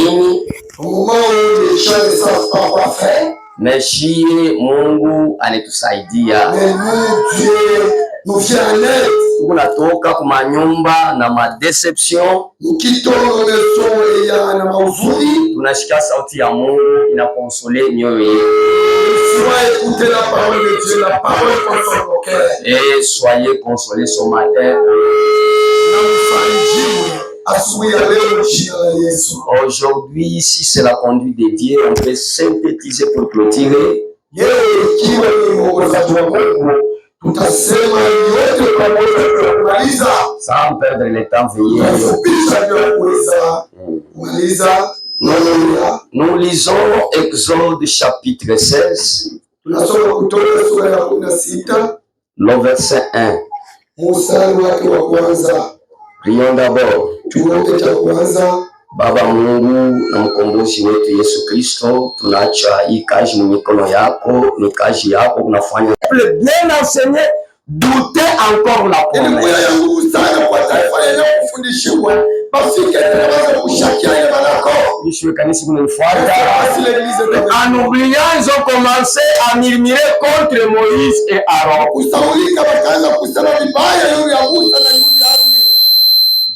nini, mais shie Mungu alitusaidia. Tunatoka kwa nyumba na madeception, tunashika sauti ya Mungu inakonsole mioyo yetu. Et soyez consolés ce matin. Aujourd'hui, si c'est la conduite de Dieu, on peut synthétiser pour clôturer. Sans perdre le temps, veuillez. Nous lisons Exode chapitre 16, le verset 1. Prions d'abord. Baba Mungu na mkombozi wetu Yesu Kristo, tunaacha hii kazi mu mikono yako, ni kazi yako unafanya. Bien enseigné, douter encore la promesse. En oubliant, ils ont commencé à murmurer contre Moïse et Aaron.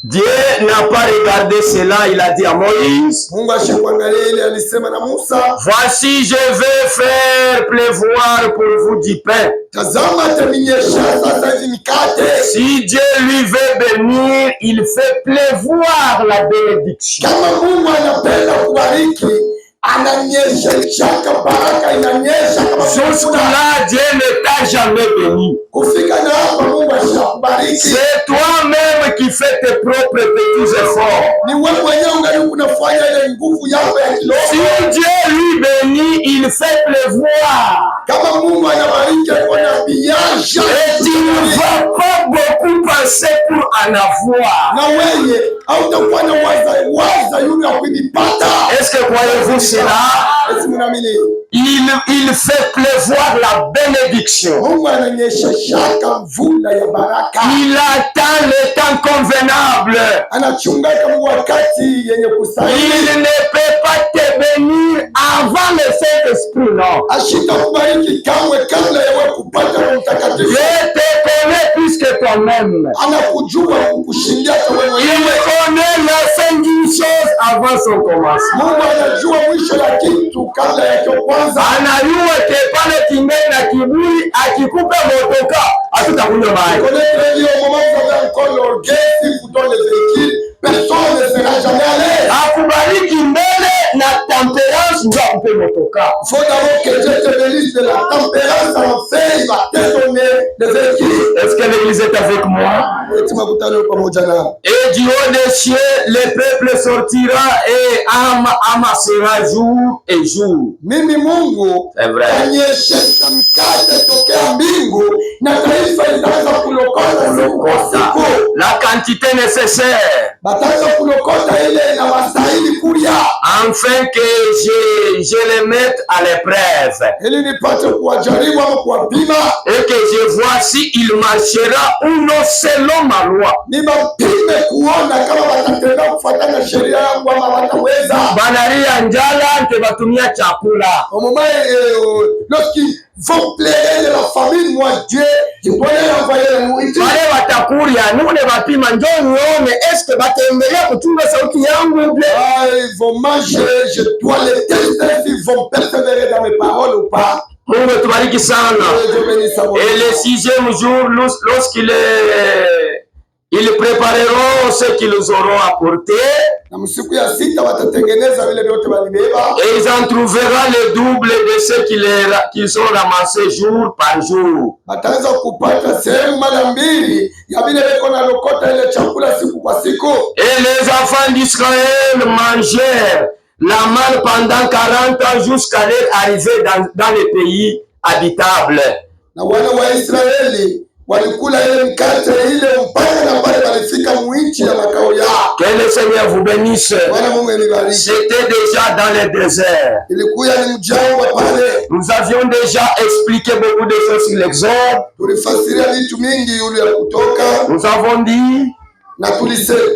Dieu n'a pas regardé cela, il a dit à Moïse, voici je vais faire pleuvoir pour vous du pain. Si Dieu lui veut bénir, il fait pleuvoir la bénédiction. Jusque-là, Dieu ne t'a jamais béni. C'est toi-même qui fais tes propres petits efforts. Si Dieu lui bénit, il fait pleuvoir. Et tu ne vas pas beaucoup passer pour en avoir. Est-ce que croyez-vous cela? Il fait pleuvoir la bénédiction. Il attend le temps convenable. Il ne peut pas te bénir avant le Saint-Esprit, non. Je te connais plus que toi-même. Il connaît la fin d'une chose avant son commencement. Anajua kepale kimbele na kiburi akikupa motoka hatutakunywa maji. Akubariki mbele na tempérance ndio akupe motoka. Est-ce que l'église est avec moi? Et du haut des cieux, le peuple sortira et amassera jour et jour. C'est vrai. La quantité nécessaire. Afin que je les mette à l'épreuve. Et que je vois si il marchera ou non selon ma loi. Banaria njala ntebatumia chakula. Vont plaider de la famille, moi Dieu, je pourrais envoyer la nourriture. Est-ce que ils vont manger, je dois les tester s'ils vont persévérer dans mes paroles ou pas. Et le 6e jour, lorsqu'ils ils prépareront ce qu'ils auront apporté. Et ils en trouveront le double de ce qu'ils ont ramassé jour par jour. Et les enfants d'Israël mangèrent la manne pendant 40 ans jusqu'à leur arrivée dans le pays habitable. Que le Seigneur vous bénisse. C'était déjà dans le désert. Nous avions déjà expliqué beaucoup de choses sur l'Exode. Nous avons dit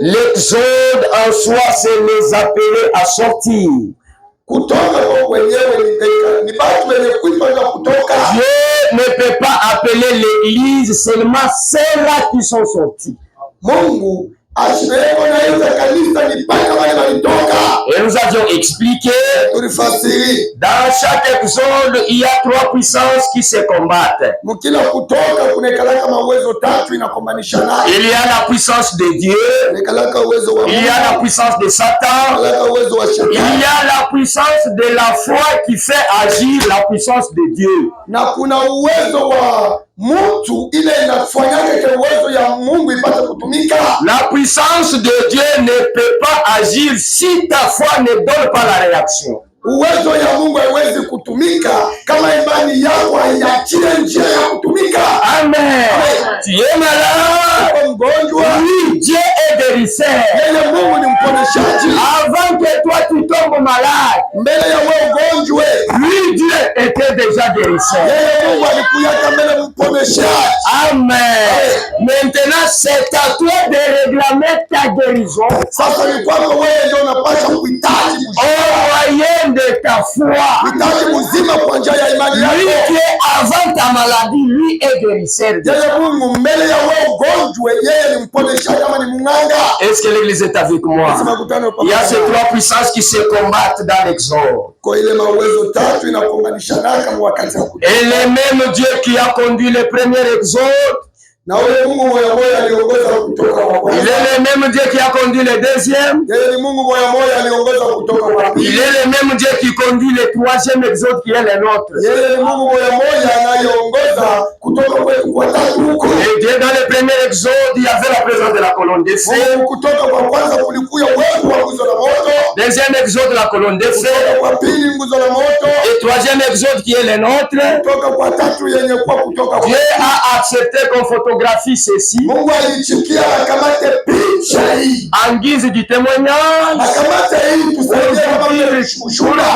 L'exode en soi, c'est les appeler à sortir. Dieu ne peut pas appeler l'église seulement ceux-là qui sont sortis. Et nous avions expliqué, dans chaque exode, il y a 3 puissances qui se combattent. Il y a la puissance de Dieu, il y a la puissance de Satan, il y a la puissance de la foi qui fait agir la puissance de Dieu. La puissance de Dieu ne peut pas agir si ta foi ne donne pas la réaction. Amen. Tu es malade. Oui, Dieu est guérisseur. Avant que toi tu tombes malade, lui Dieu était déjà guérisseur. Amen. Maintenant c'est à toi de réclamer ta guérison au moyen de ta foi. Lui qui est avant ta maladie, lui est guérisseur. Est-ce que l'église est avec moi? Il y a ces 3 puissances qui se combattent dans l'exode. Et le même Dieu qui a conduit le premier exode, il est le même Dieu qui a conduit le deuxième. Il est le même Dieu qui conduit le 3e exode qui est le nôtre. Et Dieu dans le premier exode, il y avait la présence de la colonne de feu. Deuxième exode, la colonne de feu. Et 3e exode qui est le nôtre. Dieu a accepté qu'on photographie ceci en guise du témoignage pour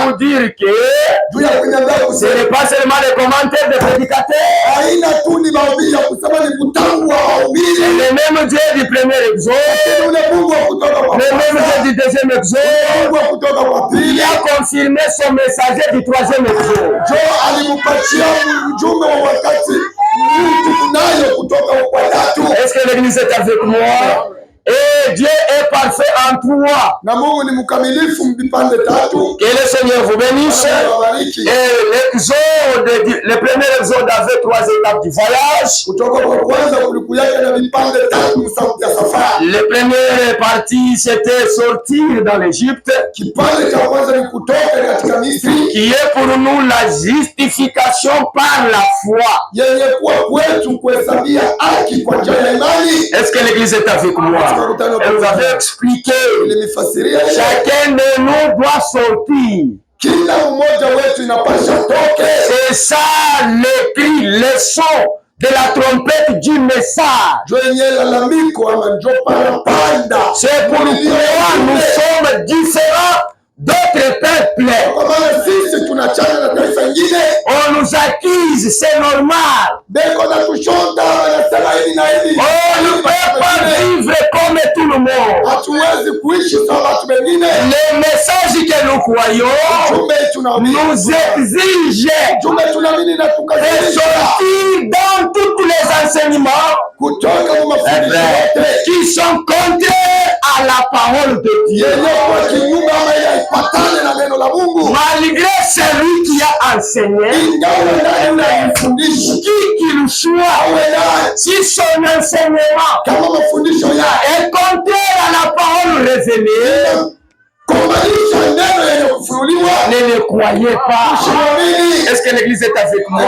vous dire que ce n'est pas seulement les commentaires des prédicateurs. Le même Dieu du premier exode, le même Dieu du deuxième exode, il a confirmé son messager du 3e exode. Est-ce que l'église est avec moi? Et Dieu est parfait en toi. Que le Seigneur vous bénisse. Et l'exode, le premier exode avait 3 étapes du voyage. La première partie, c'était sortir dans l'Égypte, qui est pour nous la justification par la foi. Est-ce que l'église est avec moi? Elle nous avait expliqué, chacun de nous doit sortir. C'est ça le cri, le son de la trompette du message. C'est pourquoi nous sommes différents d'autres peuples. On nous accuse, c'est normal. On ne peut pas vivre comme tout le monde. Les messages que nous croyons nous exigent de sortir dans tous les enseignements qui sont contraires à la parole de Dieu. Malgré celui qui a enseigné, qui qu'il soit, si son enseignement est contraire à la parole révélée, ne le croyez pas. Est-ce que l'église est avec moi?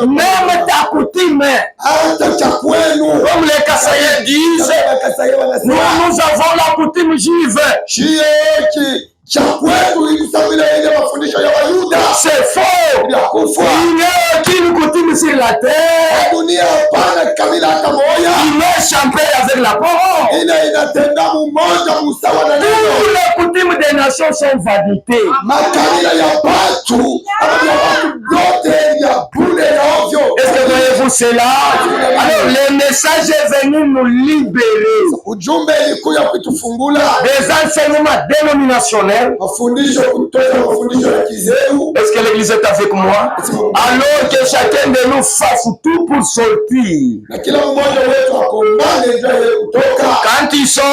Même ta coutume, comme les Kassaïens disent, nous avons la coutume juive. C'est faux. Il n'y a aucune coutume sur la terre. Il est champé avec la parole. Toutes les coutumes des nations sont vanité. Est-ce que voyez-vous pour cela, alors le message est venu nous libérer ujumbe ilikuja kutufungula des enseignements dénominationnels. mafundisho kutoka mafundisho ya kizeru. Est-ce que l'église est avec moi? Alors que chacun de nous fasse tout pour sortir. Na kila mmoja wetu akombane ndio kutoka. Quand tu sors,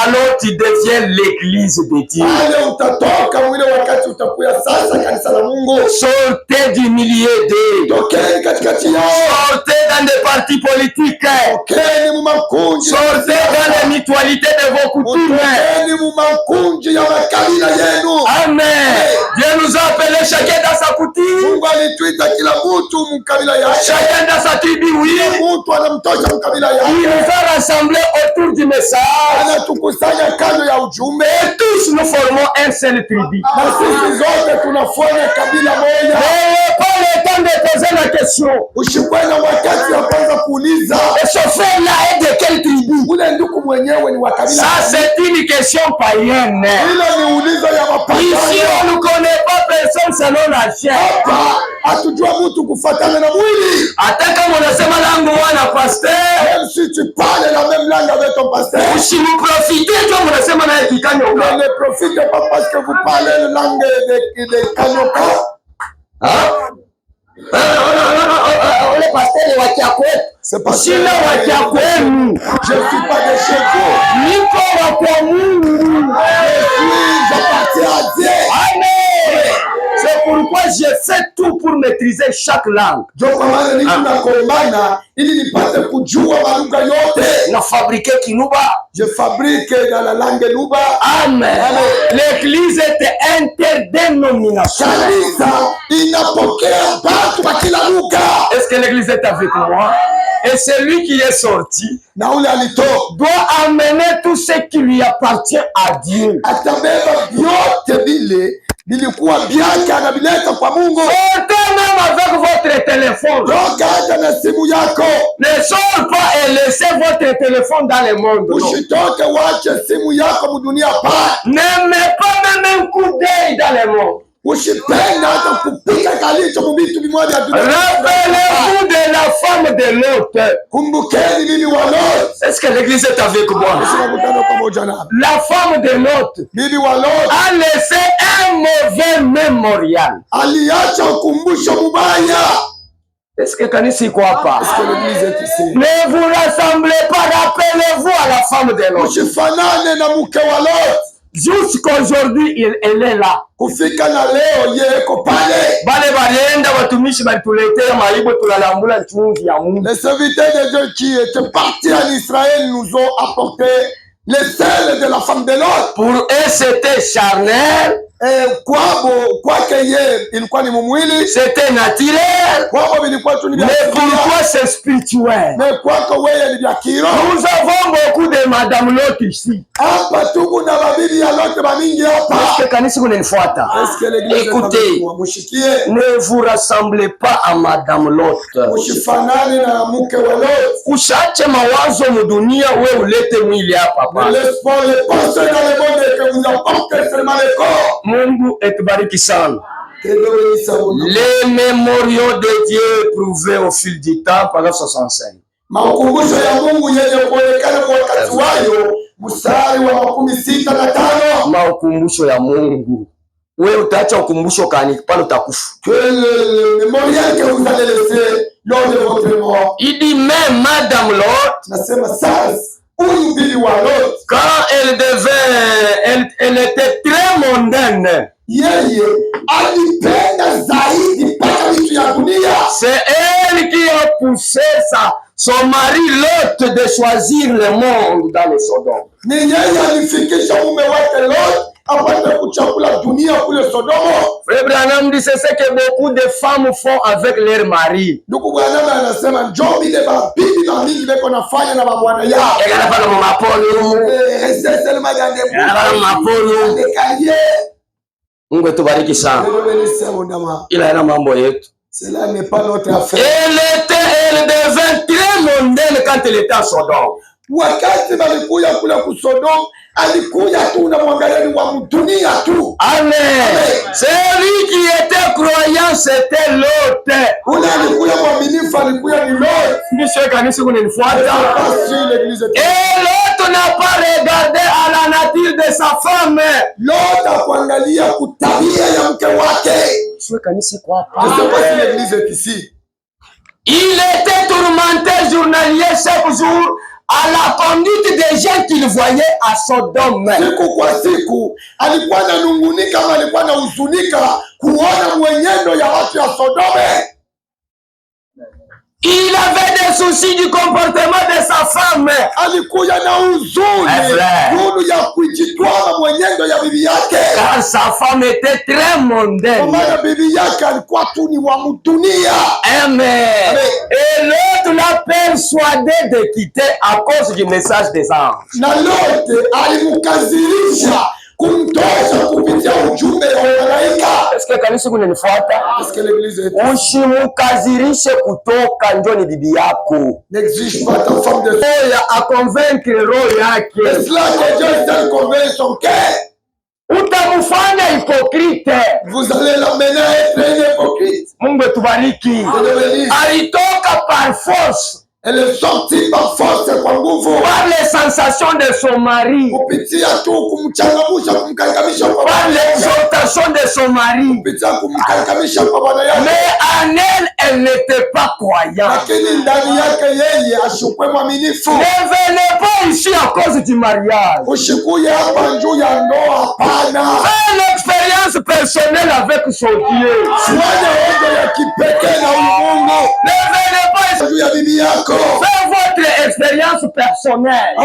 alors tu deviens l'église de Dieu. Pale utatoka mwile wakati utakuya sasa kanisa la Mungu. Sortez du milieu de. Tokeni katikati yao. Sortez dans des partis politiques. Tokeni mu makundi. Sortez dans les mutualités de vos coutumes. Tokeni mu makundi ya makabila yenu. Amen. Dieu nous a appelés chacun dans sa coutume. Mungu alituita kila mtu mkabila yake. Chacun dans sa tribu, oui. Mtu anamtosha mkabila yake. Il nous a rassemblés autour du message. Anatukusanya kando ya ujumbe. Et tous nous formons un seul tribu. Na sisi zote tunafanya kabila moja. Mais pas le temps de poser la question. Usikwenda wakati ya kwanza kuuliza. Et ce frère-là est de quelle tribu? Ule ndugu mwenyewe ni wa kabila. Ça c'est une question païenne. Ile ni ulizo ya mapagano. Ici on ne connaît pas personne selon la chair. Hapa hatujua mtu kufuatana na mwili. Hata kama unasema langu wana pasteur. Même si tu parles la même langue avec ton pasteur. Usimuprofite tu unasema naye kikanyoka. Ne profitez pas parce que vous parlez la langue de kanyoka. Ole pasteur wa Kiakwet. C'est pas Sina wa Kiakwenu. Je suis pas de chez vous. Niko wa kwa Mungu. J'appartiens à Dieu. Amen. C'est pourquoi j'ai fait tout pour maîtriser chaque langue. Ndio kwa maana niko nakombana ili nipate kujua malugha yote. Na fabriquer kinuba. Je fabrique dans la langue Luba. Amen. L'église était interdénomination. Kanisa inapokea watu wa kila lugha. Est-ce que l'église est avec moi? Et celui qui est sorti na ule alitoka doit amener tout ce qui lui appartient à Dieu. Atabeba vyote vile vilikuwa vyake anavileta kwa Mungu. Sortez même avec votre téléphone. Toka hata na simu yako. Ne sors pas et laissez votre téléphone dans le monde. Usitoke wache simu yako mdunia pa. Ne mets pas même un coup d'œil dans le monde. Usipenda hata kupika kalicho mubitu bimoja dunia. Rappelez-vous de la femme de Lot. Kumbukeni bibi wa Lot. Est-ce que l'église est avec moi? La femme de Lot bibi wa Lot a laissé un mauvais mémorial. Aliacha ukumbusho mubaya. Est-ce que kanisa iko hapa? Est-ce que l'église est ici? Ne vous rassemblez pas, rappelez-vous à la femme de Lot. Usifanane na mke wa Lot. Jusqu'aujourd'hui, elle est là. Kufika na leo yeko pale. Bale balienda watumishi balituletea maibo tulalambula chumvi ya Mungu. Les serviteurs de Dieu qui étaient partis en Israël nous ont apporté les sels de la femme de Lot. Pour eux, c'était charnel. Kwake yeye ilikuwa ni mwili. C'était naturel. Kwako ilikuwa tu ni vya. Mais pourquoi c'est spirituel? Mais kwako wewe ni vya kiroho. Nous avons beaucoup de madame Lot ici. Hapa tu kuna mabibi ya Lot bamingi hapa. Est-ce que kanisa kunanifuata? Est-ce que l'église écoutez, ne vous rassemblez pas à madame Lot. Usifanane na mke wa Lot. Usiache mawazo mudunia wewe ulete mwili hapa hapa. Ne laisse pas les pensées dans le monde que vous apportez seulement le corps. Mungu etubariki sana. Les mémoriaux de Dieu prouvés au fil du temps pendant 65. Makumbusho ya Mungu yenye kuonekana kwa wakati wayo mstari wa 65. Makumbusho ya Mungu. Wewe utaacha ukumbusho kani pale utakufa. Que le mémorial que vous allez laisser lors de votre mort. Il dit même madame Lot. Nasema sasa huyu bibi wa Lot quand elle était très mondaine. Yeye alipenda zaidi mpaka vitu ya dunia. C'est elle qui a poussé son mari Lot de choisir le monde dans le Sodome. Ni yeye alifikisha mume wake Lot apate kuchagua dunia kule Sodomo. Frère Branham dit c'est ce que beaucoup de femmes font avec leur mari. Ndugu Branham anasema njoo vile bibi na mingi beko nafanya na mabwana yao. Ekana pala mapolo. Sasa le magande. Mapolo. Mungu tubariki sana. Ila yana mambo yetu. Cela n'est pas notre affaire. Elle devint très mondaine quand elle était à Sodome. Wakati balikuja kule ku Sodome, alikuja tu na mwangalia wa dunia tu. Amen. Celui qui était croyant fidèle, c'était Lot. Ule alikuwa mwaminifu alikuwa ni Lot. Nishe kanisa kunanifuata. Et Lot n'a pas regardé à la nature de sa femme. Lot hakuangalia kutabia ya mke wake. Sio kanisa kwa hapa. Je sais pas si l'église est ici. Il était tourmenté journalier chaque jour à la conduite des gens qu'il voyait à Sodome. Siku kwa siku alikuwa ananungunika kama alikuwa anahuzunika kuona mwenendo ya watu ya Sodome. Il avait des soucis du comportement de sa femme. Alikuwa na huzuni juu ya kujitwaa mwenendo ya bibi yake. Car sa femme était très mondaine. Kwa maana bibi yake alikuwa tu ni wa mdunia. Amen. Et l'autre l'a persuadé de quitter à cause du message des anges. Na Lot alimkazirisha kumtosha kupitia ujumbe wa malaika. Est-ce que kanisa kunanifuata? Est-ce que l'église est? Usimukazirishe kutoka njoni bibi yako. N'exige pas ta femme de Oya a convaincre roho yake. C'est cela que Dieu s'est convaincu son cœur. Utamufanya hypocrite. Vous allez l'amener à être un hypocrite. Mungu tubariki. Alitoka par force. Elle est sortie par force kwa nguvu. Par les sensations de son mari. Kupitia tu kumchangamsha kumkaribisha kwa par l'exhortation de son mari. Kupitia kumkaribisha kwa bwana yake. Mais en elle, elle n'était pas croyante. Lakini ndani yake yeye ashukwe mwaminifu. Ne venez pas ici à cause du mariage. Ushikuye hapa juu ya ndoa, hapana. Fais l'expérience personnelle avec son Dieu. Fanya onjo ya kipekee na Mungu. Ne venez pas juu ya bibi yako. Faites votre expérience personnelle.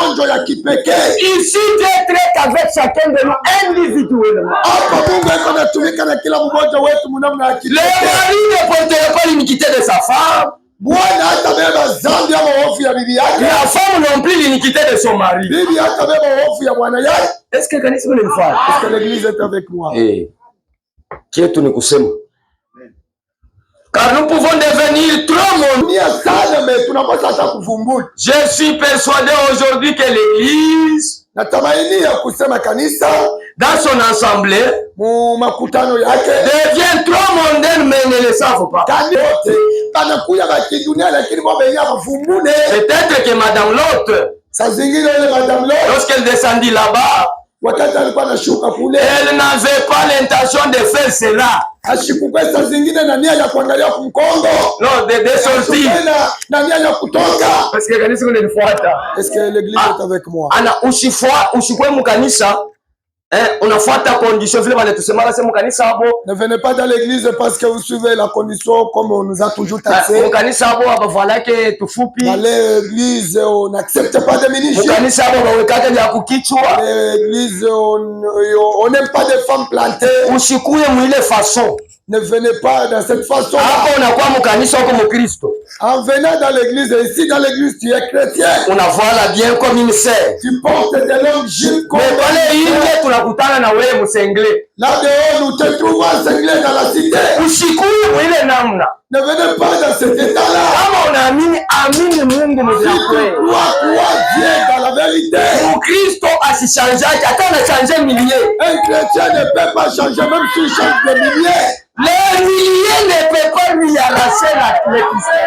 Onjo ya kipekee. Ici, Dieu traite avec chacun de nous individuellement. Hapa Mungu yuko anatumika na kila mmoja wetu mnamna ya kipekee. Le mari ne porterait pas l'iniquité de sa femme. Bwana hatabeba dhambi ama hofu ya bibi yake. La femme non plus l'iniquité de son mari. Bibi hatabeba hofu ya bwana yake. Est-ce que kanisa kunanifuata? Est-ce que l'église est avec moi? Kietu ni kusema. Car nous pouvons devenir trop mondiaux. Je suis persuadé aujourd'hui que l'église, dans son assemblée, devient trop mondaine, mais ne le savent pas. Peut-être que Madame Lot, lorsqu'elle descendit là-bas, elle n'avait pas l'intention de faire cela. Non, de sortir. Parce que kanisa kunanifuata. Est-ce que l'église est avec moi? Ana ushikwe mukanisa. Unafuata condition vile bale tusemaka sema mukanisa hapo. Ne venez pas dans l'église parce que vous suivez la condition comme on nous a toujours taxé. Mukanisa hapo abavala ke tufupi. Dans l'église on n'accepte pas de ministres. Mukanisa hapo bawekaka vya kukichwa. L'église on n'aime pas des femmes plantées. Ushikuye mwile façon. Ne venez pas dans cette façon. Hapo unakuwa mukanisa huko mukristo. En venant dans l'église, ici dans l'église tu es chrétien. Unavala bien comme une sœur. Tu portes des longues jupes comme pale nje tunakutana na wewe musengle. Là dehors nous te trouvons ensemble dans la cité. Ushikuye mwile namna. Ne venez pas dans cet état-là. Kama unaamini amini Mungu mzakwe. Crois Dieu dans la vérité. Mkristo asichangeake hata anachanje milliers. Un chrétien ne peut pas changer même s'il change de milliers. Les milliers ne peuvent pas lui arracher la Kristo.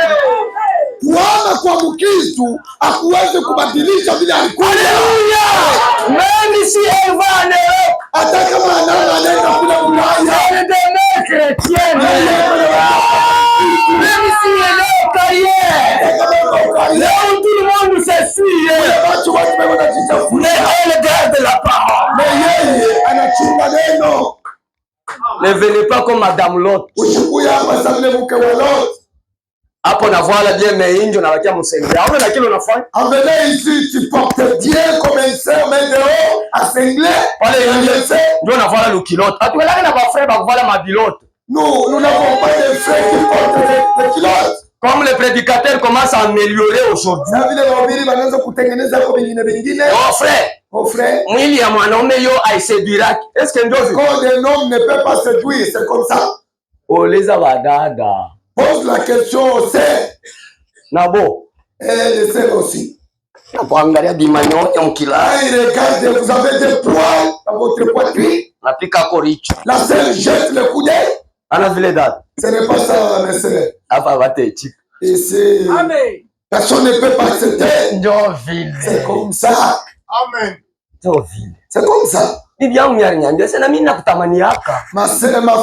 Kuama kwa Mkristo hakuwezi kubadilisha vile alikuwa. Haleluya! Même si elle va en Europe, hata kama anaenda kule Ulaya, elle demeure chrétienne. Même si elle est au carrière, là où tout le monde se suit, mais elle garde la parole. Mais yeye anachunga neno. Ne venez pas comme Madame Lot. Ushikuya hapa sabile mke wa Lot. Hapo na voilà bien meinjo na wakia msengele. Hapo na kile unafanya? En venant ici tu portes Dieu comme un sœur mais dehors à sengler. Pale nje ndio na voilà le kilote. Atuelaka na ba frère ba voilà mabilote. Nous n'avons pas de frères qui portent des kilotes. Comme les prédicateurs commencent à améliorer aujourd'hui. Oh frère, mwili ya mwanaume yo aisediraki. Est-ce que ndio le corps d'un homme ne peut pas séduire, c'est comme ça. Oleza badada. Pose la question au sœur. Nabo. Et les sœurs aussi. Napoangalia dimanyonya mkila. Regardez, vous avez des poils dans votre poitrine. Napika koricho. La sœur jette le coup d'œil. Ana vile dada. Ce n'est pas ça, mes sœurs. Hapa wate Ici, personne ne peut pas accepter. C'est comme ça. Amen. C'est comme ça. Ma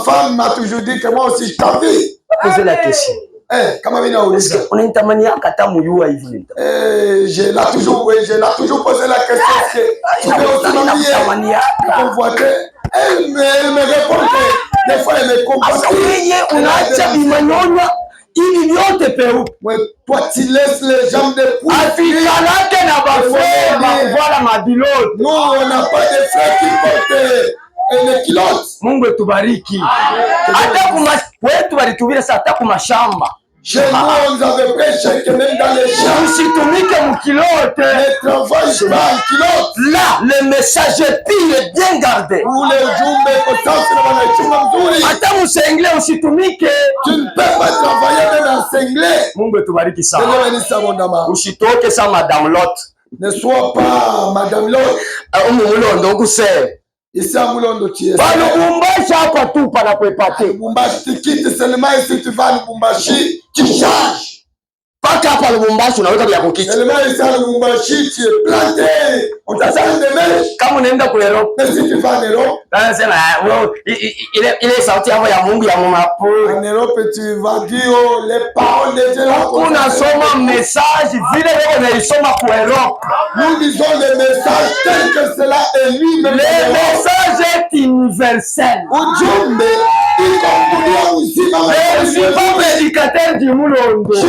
femme m'a toujours dit que moi aussi je t'envie. Posez la question. Comment il a j'ai toujours posé la question. Tu veux aussi m'envier? Elle me répond que des fois elle me comprend. Toi tu laisses les jambes de poule. Nous on n'a pas de frères qui portent les culottes. Mungu etubariki. Hata wetu walitubira hata kumashamba. Chez nous on nous avait prêché que même dans les champs. Usitumike mukilote. Ne travaille pas en culotte. Là, le message est bien gardé. Pour les jumbe kosafi na wanachunga mzuri. Hata musengle usitumike. Tu ne peux pas travailler même en sengle. Mungu etubariki sana. Usitoke sa Madame Lot. Ne sois pas Madame Lot. Umulondo kusema. Ici à Moulondo tu es. Va Lubumbashi hapa tu pana kuepate. Lubumbashi tu quittes seulement ici tu vas à Lubumbashi, tu changes. Paka hapa Lubumbashi unaweza kuja kukiti. Seulement ici à Lubumbashi tu es planté. On t'attend de mèche. Kama unaenda ku Europe. Mais si tu vas en Europe. Nasema ile sauti yako ya Mungu ya Mungu. En Europe tu vas dire les paroles de Dieu. Unasoma message vile wewe unaisoma ku Europe. Nous disons le message tel que cela est lui-même. Le message est universel. Ujumbe ikokulia uzima wa Je suis pas prédicateur du Mulondo. Je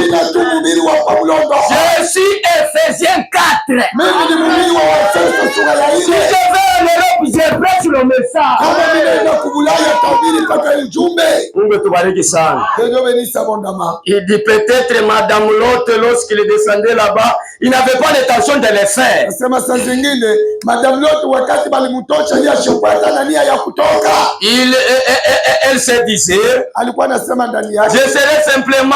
suis Ephésiens 4. Mimi ni mhubiri wa Waefeso sura ya 4. Si je vais en Europe, je prêche le message. Kama mimi naenda kubulaya tabiri paka ujumbe. Mungu tubariki sana. Dieu bénisse abondamment. Il dit peut-être Madame Lot lorsqu'il descendait là-bas, il n'avait pas l'intention de le faire. Nasema saa zingine Madame Lot wakati balimtosha yeye ashopata na nia ya kutoka. Elle se disait, alikuwa anasema ndani yake, je serais simplement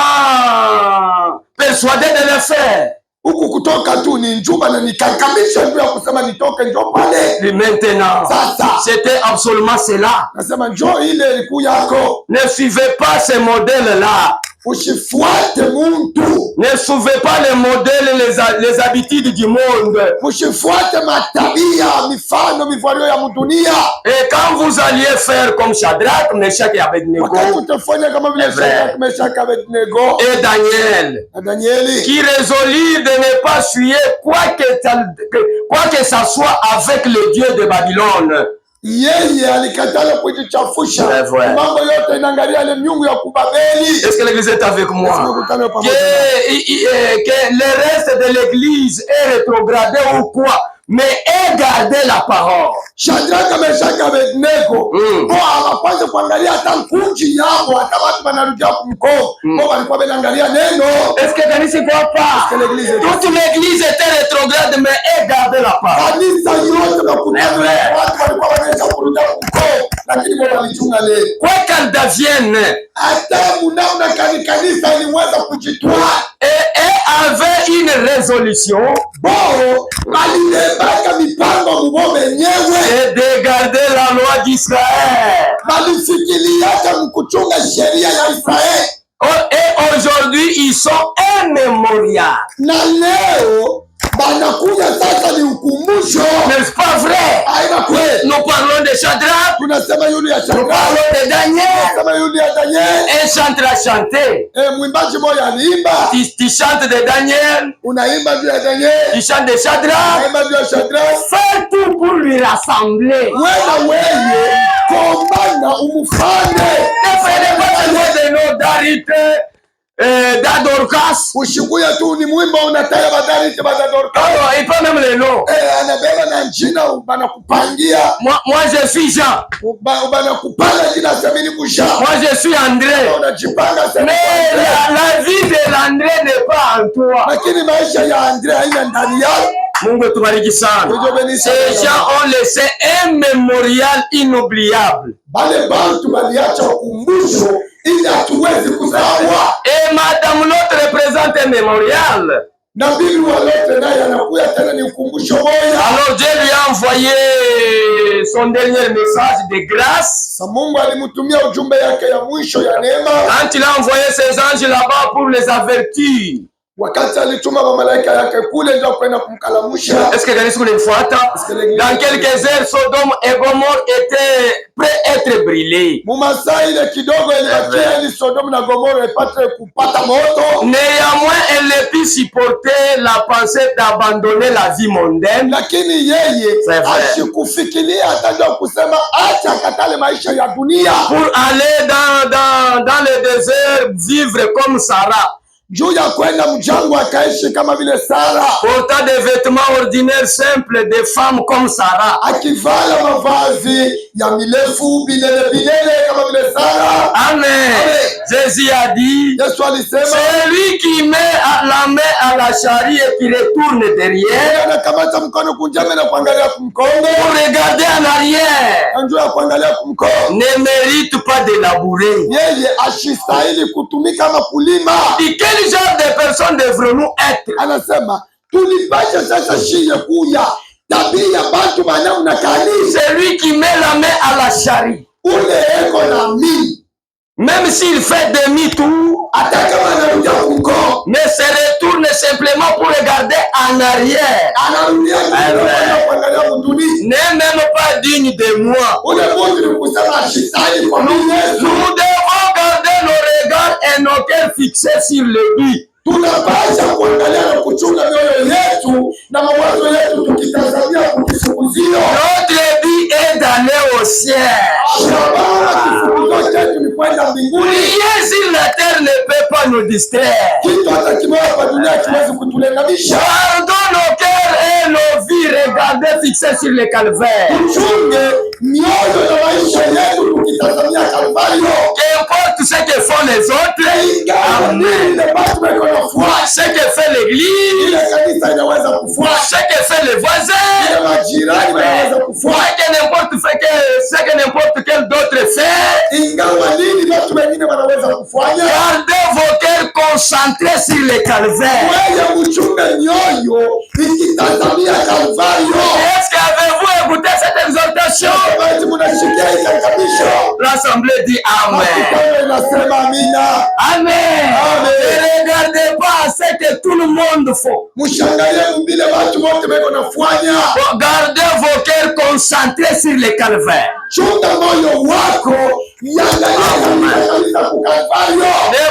persuadé de le faire. Huku kutoka tu ni njumba na nikakamisha ndio ya kusema nitoke njoo pale. Et maintenant, sasa c'était absolument cela. Nasema njoo ile ilikuwa yako. Ne suivez pas ce modèle-là. Usifuate muntu. Ne suivez pas les modèles, les habitudes du monde. Usifuate matabia, mifano, mivalio ya dunia. Et quand vous alliez faire comme Shadrach, Meshach et Abednego, et Daniel, qui résolut de ne pas suivre quoi que ça soit avec le Dieu de Babylone. Yeye alikatala kujichafusha. Mambo yote inaangalia ile miungu ya kubabeli. Est-ce que l'église est avec moi? Que le reste de l'église est rétrogradé ou quoi? Mais ait gardé la parole. Shadraka, Meshaki, Abednego hawapaswi kuangalia hata kunji yao, hata watu wanarudia kumko. Walikuwa wanaangalia neno. Est-ce que l'église ne voit pas? Toute l'église était rétrograde mais ait gardé la parole. Kanisa yote bakutana watu walikuwa wanaanza kurudia kumko, lakini wao walichunga leo. Quoi qu'elle devienne, hata munaona kanisa iliweza kujitoa et avait une résolution. Et de garder la loi d'Israël. Et aujourd'hui, ils sont un mémorial. N'est-ce pas vrai? Nous parlons de Shadrach, nous parlons de Daniel. Un chanteur a chanté. Tu chantes de Daniel, tu chantes de Shadrach. Fais tout pour lui rassembler. Ne fais pas de nos d'arrêter. Dorcas. Ushikuya tu ni mwimba unataya badari te badadorcas. Il peut même les noms. Anabeba na jina banakupangia. Moi je suis Jean. Banakupanga jina semeni kusha. Moi je suis André. Unajipanga semeni. Mais la vie de l'André n'est pas en toi. Lakini maisha ya André haina ndani yako. Mungu tubariki sana. Ces gens ont laissé un mémorial inoubliable. Bale bantu baliacha ukumbusho ili hatuwezi kusahau. Et Madame Lot représente un mémorial. na bibi wa Lot naye anakuja tena ni ukumbusho moja. Alors Dieu lui a envoyé son dernier message de grâce. Mungu alimtumia ujumbe yake ya mwisho ya neema. Quand il a envoyé ses anges là-bas pour les avertir. Wakati alituma malaika yake kule ndio kwenda kumkalamusha. Est-ce que kanisa kulifuata? Dans quelques heures Sodome et Gomorrhe étaient prêts à être brûlés. Mumasaa ile kidogo ilibakia ili Sodome na Gomorrhe ipate kupata moto. Néanmoins elle ne put supporter la pensée d'abandonner la vie mondaine. Lakini yeye ashikufikiria hata kusema acha katale maisha ya dunia pour aller dans le désert vivre comme Sarah. Juu ya kwenda mjangwa akaishi kama vile Sara. Portant des vêtements ordinaires simples des femmes comme Sarah. Akivala mavazi ya mirefu bilele kama vile Sara. Amen. Jésus a dit, Yesu alisema, celui qui met la main à la charrue et qui retourne derrière, anakamata mkono kunjame na kuangalia kumkongo, pour regarder en arrière, anjua kuangalia kumkongo, ne mérite pas de labourer. Yeye ashistahili kutumika kama kulima. Quel genre de personnes devrons-nous être? Anasema tulipasha sasa shie kuya tabia batu banamna kanisa. Celui qui met la main à la charrue, ule eko na mimi, même s'il fait demi-tour, mais se retourne simplement pour regarder en arrière, n'est même pas digne de moi. Nous devons garder nos regards et nos cœurs fixés sur le but. Tunapasha kuangalia na kuchunga mioyo yetu na mawazo yetu tukitazamia kukifukuzio. Notre but est d'aller au ciel. Kifukuzio chetu ni kwenda mbinguni. Rien sur la terre ne peut pas nous distraire. Kitu hata kimoja hapa dunia kiwezi kutulenganisha. Gardons nos cœurs et nos vies regardez fixés sur le calvaire. Tuchunge mioyo na maisha yetu tukitazamia Kalvario. Qu'importe ce que font les autres. Amen. Ce que fait l'église, ce que fait les voisins, ce que n'importe quel d'autre fait. Gardez vos cœurs concentrés sur le calvaire. Est-ce qu'avez-vous écouté cette exhortation? L'assemblée dit Amen. Amen. Ne regardez pas ce que tout le monde fait. Gardez vos cœurs concentrés sur le calvaire. Ne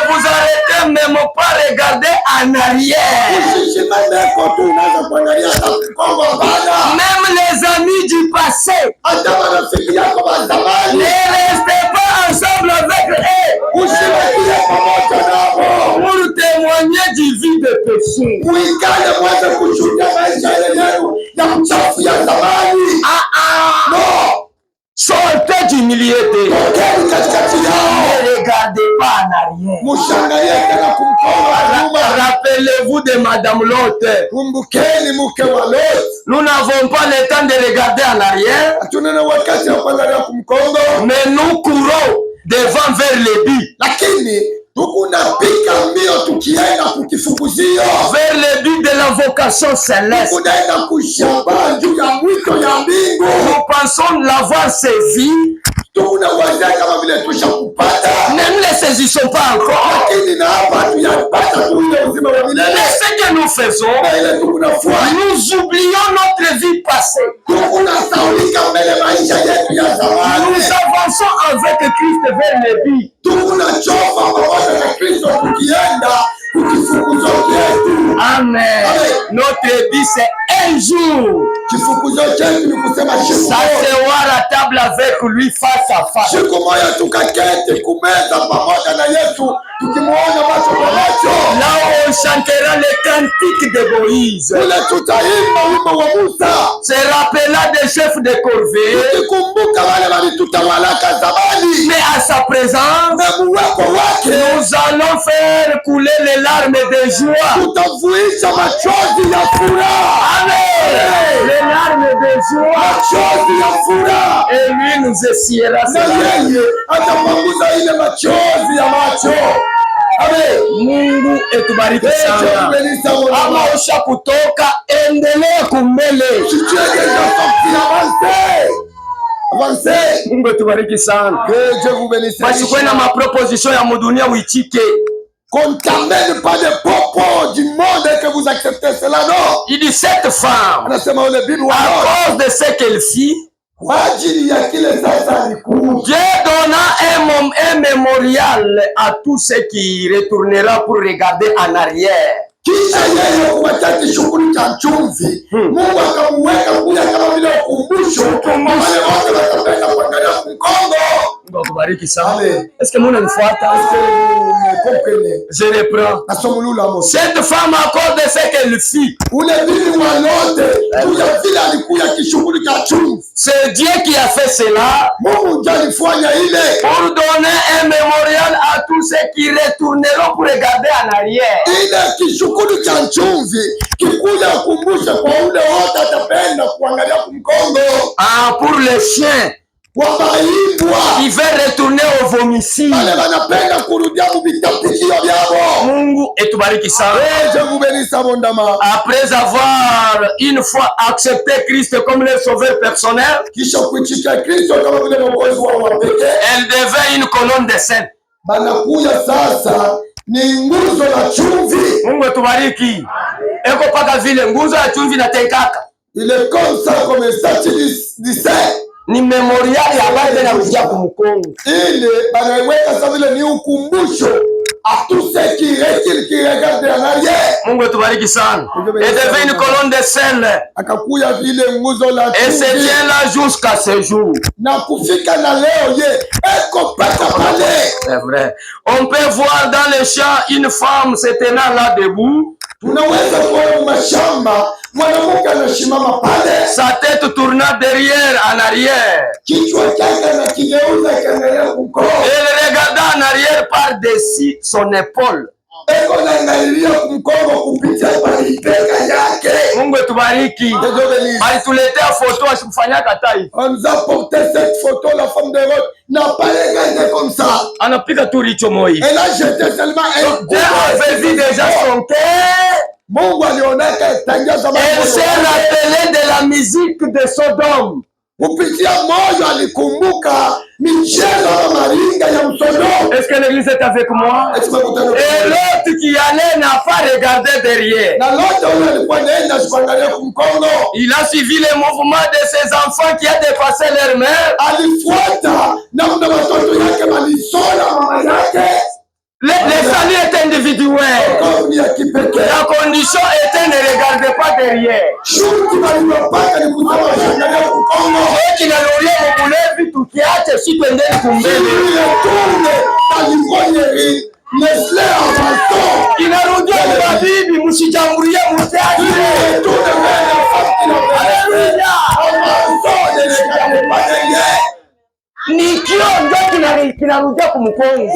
vous arrêtez même pas regarder en arrière. Même les amis du passé, ne restez pas ensemble avec eux pour témoigner du vie de péché. Sortez du milieu de ne regardez pas en arrière. Rappelez-vous de Madame Lot. Nous n'avons pas le temps de regarder en arrière, mais nous courons devant vers le but. Vers le but de la vocation céleste. Nous pensons l'avoir saisi. Ne nous les saisissons pas encore. Mais ce que nous faisons, nous oublions notre vie passée. Nous avançons avec Christ vers le but. Amen. Notre but c'est un jour s'asseoir à table avec lui face à face. Là où on chantera les cantiques de Moïse, se rappela des chefs de corvée, mais à sa présence nous allons faire couler les larmes de joie. Amen. Les larmes de joie. Et lui nous essayera. Amen. Mungu etubariki sana. Ama usha kutoka, endelee kumbele. Mungu etubariki sana. Basi kwena maproposition ya mudunia uitike. Qu'on t'amène pas des propos du monde et que vous acceptez cela, non. Il dit cette femme, à cause de ce qu'elle fit, Dieu donna un mémorial à tous ceux qui retournera pour regarder en arrière. Kisha yeye kupatia kishughuli cha chumvi, Mungu akamweka kuja kama vile ukumbusho wale wote watapenda kuangalia Kongo. Mungu akubariki sana. Est-ce que vous m'entendez? Je reprends. Cette femme, à cause de ce qu'elle fit, c'est Dieu qui a fait cela pour donner un mémorial à tous ceux qui retourneront pour regarder en arrière. Ah, pour les chiens qui veulent retourner au vomicide. Mungu etubariki sana. Après avoir une fois accepté Christ comme le sauveur personnel, elle devient une colonne de scène. Mungu etubariki. Eko paka vile nguzo ya chumvi na tenkaka. Il est comme ça, comme un statut du saint. Ni memorial ya baada ya kuja kumkongo. Ile banaiweka sasa vile ni ukumbusho à tous ceux qui regardent en arrière. Mungu etubariki sana. Et devient une colonne de sel. Akakuya vile nguzo la et se tient là jusqu'à ce jour. Na kufika na leo ye eko pata pale. C'est vrai. On peut voir dans les champs une femme se tenant là debout. Tunaweza kuona mashamba mwanamke anasimama pale, sa tête tournant derrière en arrière. Kichwa chake anakigeuza kiangalia huko. Elle regarda en arrière par-dessus son épaule. Eko naangalia mkongo kupitia palipeka yake. Mungu etubariki. Alituletea photo asikufanyaka hata hivi. On nous a porté cette photo, la femme de Rod n'a pas regardé comme ça. Anapika tu richo moi. Elle a jeté seulement un Dieu avait vu déjà son cœur. Mungu alionaka tangia zamani. Elle s'est rappelée de la musique de Sodome. Kupitia moyo alikumbuka michezo na maringa ya Sodome. Est-ce que l'église est avec moi? Et l'autre qui allait n'a pas regardé derrière. Il a suivi les mouvements de ses enfants qui a dépassé leur mère. Le salut est individuel. La condition était ne regardez pas derrière. Ceux qui n'aloulia mubulevi tukiache si twendeni kumbele. Inarudia mwabibi msijambulie mutaki. Ni kio ndio kinarudia kumkongo.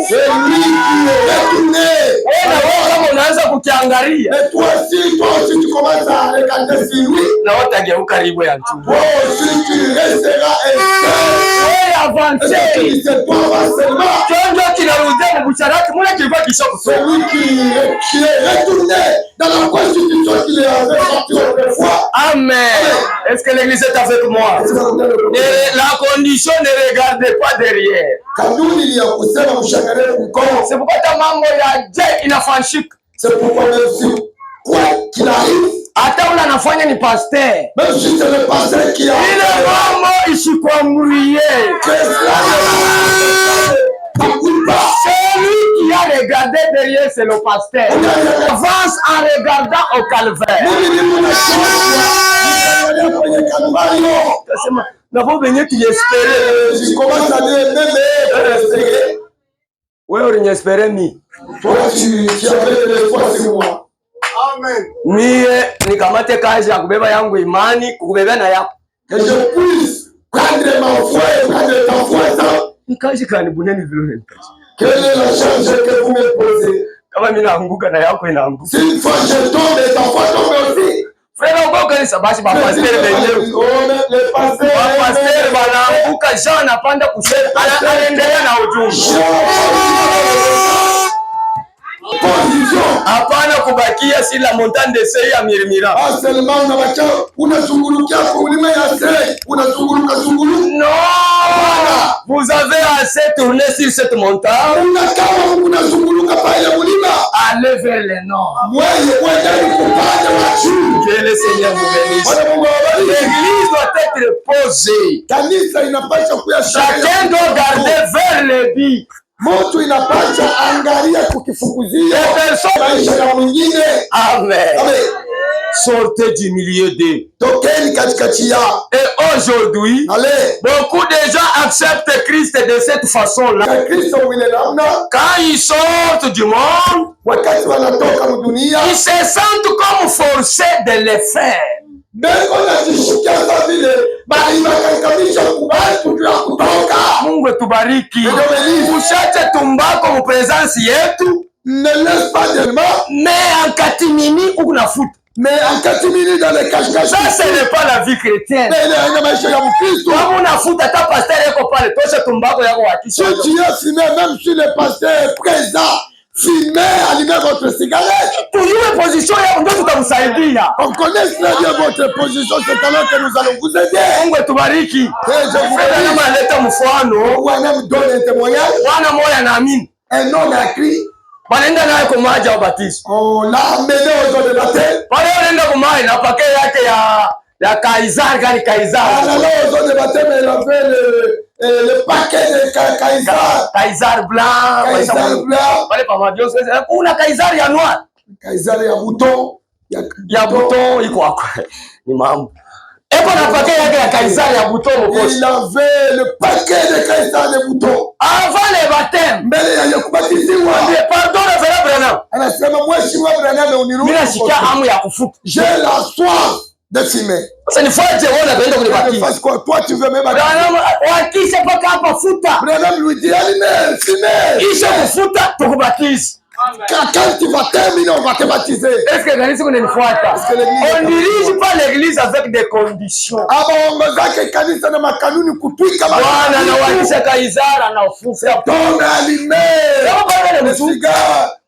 Kama unaanza kukiangalia na watageuka ribo ya mtu. Ndio kinarudia mbucharati mule kilikuwa kisha kusoma. Amen. Est-ce que l'église est avec moi? La condition ne regarde pas derrière. C'est pourquoi ta mambo ya je inafanyika. C'est pourquoi même quoi qu'il arrive, hata ule anafanya ni pasteur. Même si c'est le pasteur qui a ile mambo isikuamurie. Celui qui a regardé derrière, c'est le pasteur. Avance en regardant au calvaire. N'avons venu tu espérer. Je commence à dire même espérer. Ouais, on espérait mi. Toi tu avais l'espoir sur moi. Amen. Mie nikamate kazi ya kubeba yangu imani kukubebea na yako. Que je puisse prendre ma foi et prendre ta foi ça. Ni kazi kani buneni vile. Quelle est la charge que vous me posez? Kama mimi naanguka na yako inaanguka. Si une fois je tombe et ta foi tombe aussi. Frère uko kanisa basi ba pasteur wenyewe. Le pasteur. Ba pasteur banaanguka Jean anapanda kusema anaendelea na ujumbe. confusion. Hapana kubakia si la montagne de Seir ya Mirmira. Ah, seulement unabakia unazungulukia kwa ulima ya Seir, unazunguluka zunguluka. Non. Vous avez assez tourné sur cette montagne. Unakama unazunguluka pale ulima. Allez vers le nord. Wewe kwenda kupanda watu. Que le Seigneur vous bénisse. L'église doit être posée. Kanisa inapaswa kuyashika. Chacun doit garder vers le but. Mtu inapaswa angalia kukifukuzia maisha ya mwingine. Amen. Amen. Sortez du milieu d'eux. Tokeni katikati yao. Et aujourd'hui, beaucoup de gens acceptent Christ de cette façon-là. Quand ils sortent du monde, ils se sentent comme forcés de le faire. Mungu tubariki. Ushache tumbako mu presence yetu. Ne laisse pas d'ellement. Mais en katimini ukunafuta. Mais en catimini dans les cache-cache. Ça, ce n'est pas la vie chrétienne. Kama unafuta ta pasteur yako pale, tosha tumbako yako wakisha. Si tu es fumé, même si le pasteur est présent, fumez, allumez votre cigarette. Toujours position yako ndio tutamsaidia. On connaît très bien votre position, c'est alors que nous allons vous aider. Mungu tubariki. Fedha na leta mfano. Bwana mdone un témoignage. Bwana moya naamini. Un homme a écrit. Wanaenda naye kwa maji ya ubatizo. On l'a amené aux eaux de baptême. Pale wanaenda kwa maji na pake yake ya Kaisar gani Kaisar. Allé aux eaux de baptême, il avait le paquet de Kaisar. Kaisar blanc. Kaisar blanc. Pale pa maji sasa kuna Kaisar ya noir. Kaisar ya bouton. Ya bouton iko hapo. Ni mambo. Eko na pake yake ya Kaisar ya bouton mkosi. Il avait le paquet de Kaisar de bouton. Avant le baptême. Mbele ya kubatiziwa. Pardon na Frère Branham. Anasema mheshimiwa Branham uniruhusu. Mimi nasikia hamu ya kufuta. J'ai la soif de fumer. Sasa nifuate wewe unaenda kunibatiza. Parce que toi tu veux me baptiser. Branham wakisha paka hapa futa. Branham lui dit allez fumer. Kisha kufuta tukubatize. Quand tu vas terminer, on va te baptiser. Est-ce que l'église on dirige pas l'église avec des conditions. Bwana anawatisha Kaisara na ufufuka.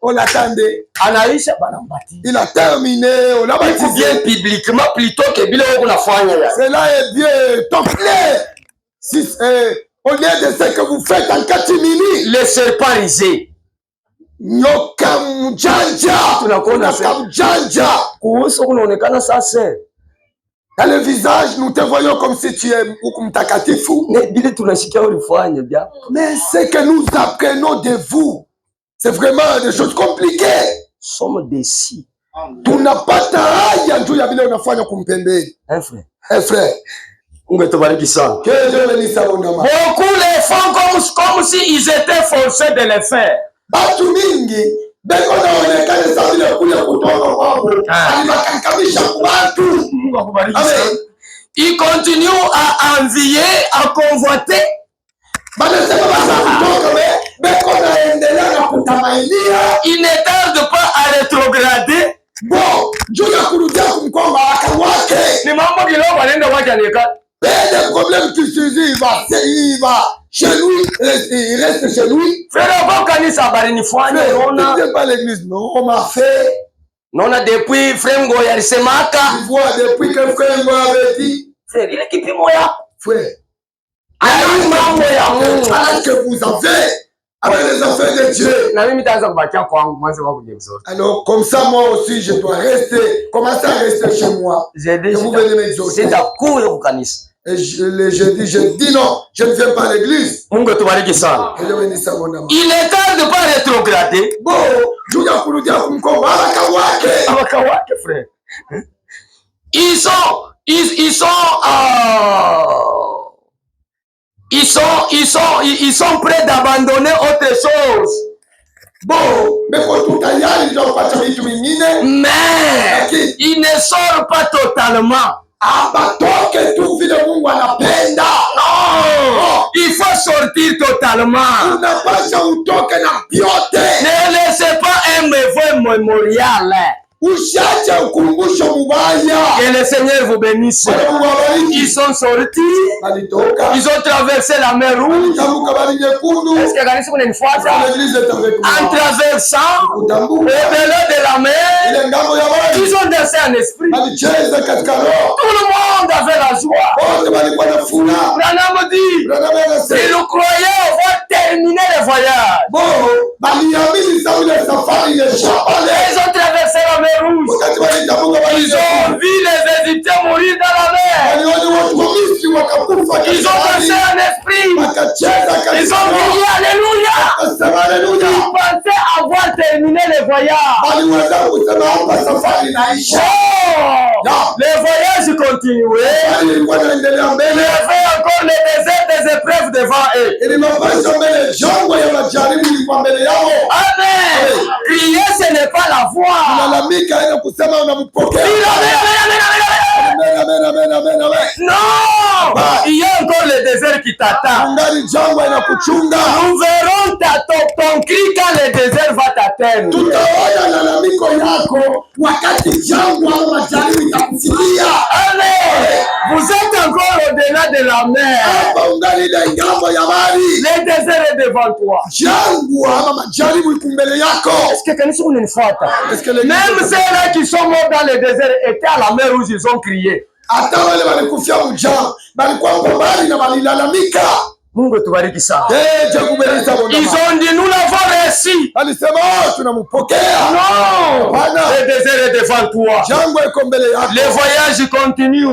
On attendait. Anaisha bana mbatiza. Il a terminé, on l'a baptisé. Bien publiquement plutôt que bila wewe unafanya. Cela est bien. Donc au lieu de ce que vous faites en catimini, les serpents risés. Nyoka mjanja, tunakuona mjanja. Kuhusu kunaonekana sasa. Dans le visage, nous te voyons comme si tu es mtakatifu. Mais bile tunashikia ulifanya bien. Mais ce que nous apprenons de vous, c'est vraiment des choses compliquées. Sommes déçus. Tunapata haya juu ya vile unafanya kumpembeni. Un frère. Un frère. Ungetubariki sana. Que Dieu bénisse sa bonne main. Beaucoup les font comme si ils étaient forcés de le faire. Batu mingi beko naonekana sasa vile kule kutoka kwao alimakangamisha watu. Mungu akubariki sana. Ils continuent à envier, à convoiter. Banasema basa kutoka beko naendelea na kutamainia. Ils ne tardent pas à rétrograder. Bon, juu ya kurudia kumkomba wake. Ni mambo kidogo wanaenda waje alika. Le problème qui il va chez lui, il reste chez lui. Frère, bon kanisa habari nifanye naona. C'est pas l'église, non, on m'a fait. Naona depuis frère Ngoya alisemaka. Tu vois depuis que frère Ngoya avait dit. Frère, ile kipimo yako. Frère. Ayi mambo ya Mungu. Alors que vous avez avec les affaires de Dieu. Na mimi nitaanza kubakia kwangu mwanzo wa kujemzora. Alors comme ça moi aussi je dois rester. Commencer à rester chez moi. Et vous venez m'exhorter. C'est d'accord au kanisa. Et je dis non, je ne viens pas à l'église. Mungu tubariki sana. Il est temps de pas rétrograder. Bon, juya kurudia kumkomba abakawake frère. Ils sont prêts d'abandonner autre chose. Bon, mais ils ne sortent pas totalement. Non, il faut sortir totalement. Ne laissez pas un mauvais mémorial Usiache ukumbusho mubaya. Que le Seigneur vous bénisse. Ils sont sortis. Ils ont traversé la mer Rouge. Est-ce que kanisa kunanifuata? En traversant au-delà de la mer, ils ont dansé en esprit. Tout le monde avait la joie. Branham dit, ils nous croyaient avoir terminé le voyage. Ils ont traversé la mer Rouge. Ils ont vu les Égyptiens mourir dans la mer. Ils ont dansé en esprit. Ils ont crié Alléluia. Ils pensaient avoir terminé le voyage. Le voyage continuait. Il y avait encore le désert des épreuves devant eux. Amen. Crier, ce n'est pas la voix. Non, il y a encore le désert qui t'attend. Nous verrons ton cri quand le désert va t'atteindre. Allez, vous êtes encore au-delà de la mer. Le désert est devant toi. Est-ce que kanisa unanifuata? Même ceux-là qui sont morts dans le désert étaient à la mer où ils ont crié. Mungu tubariki sana. Ils ont dit nous l'avons réussi. Non, le désert est devant toi. Le voyage continue. Et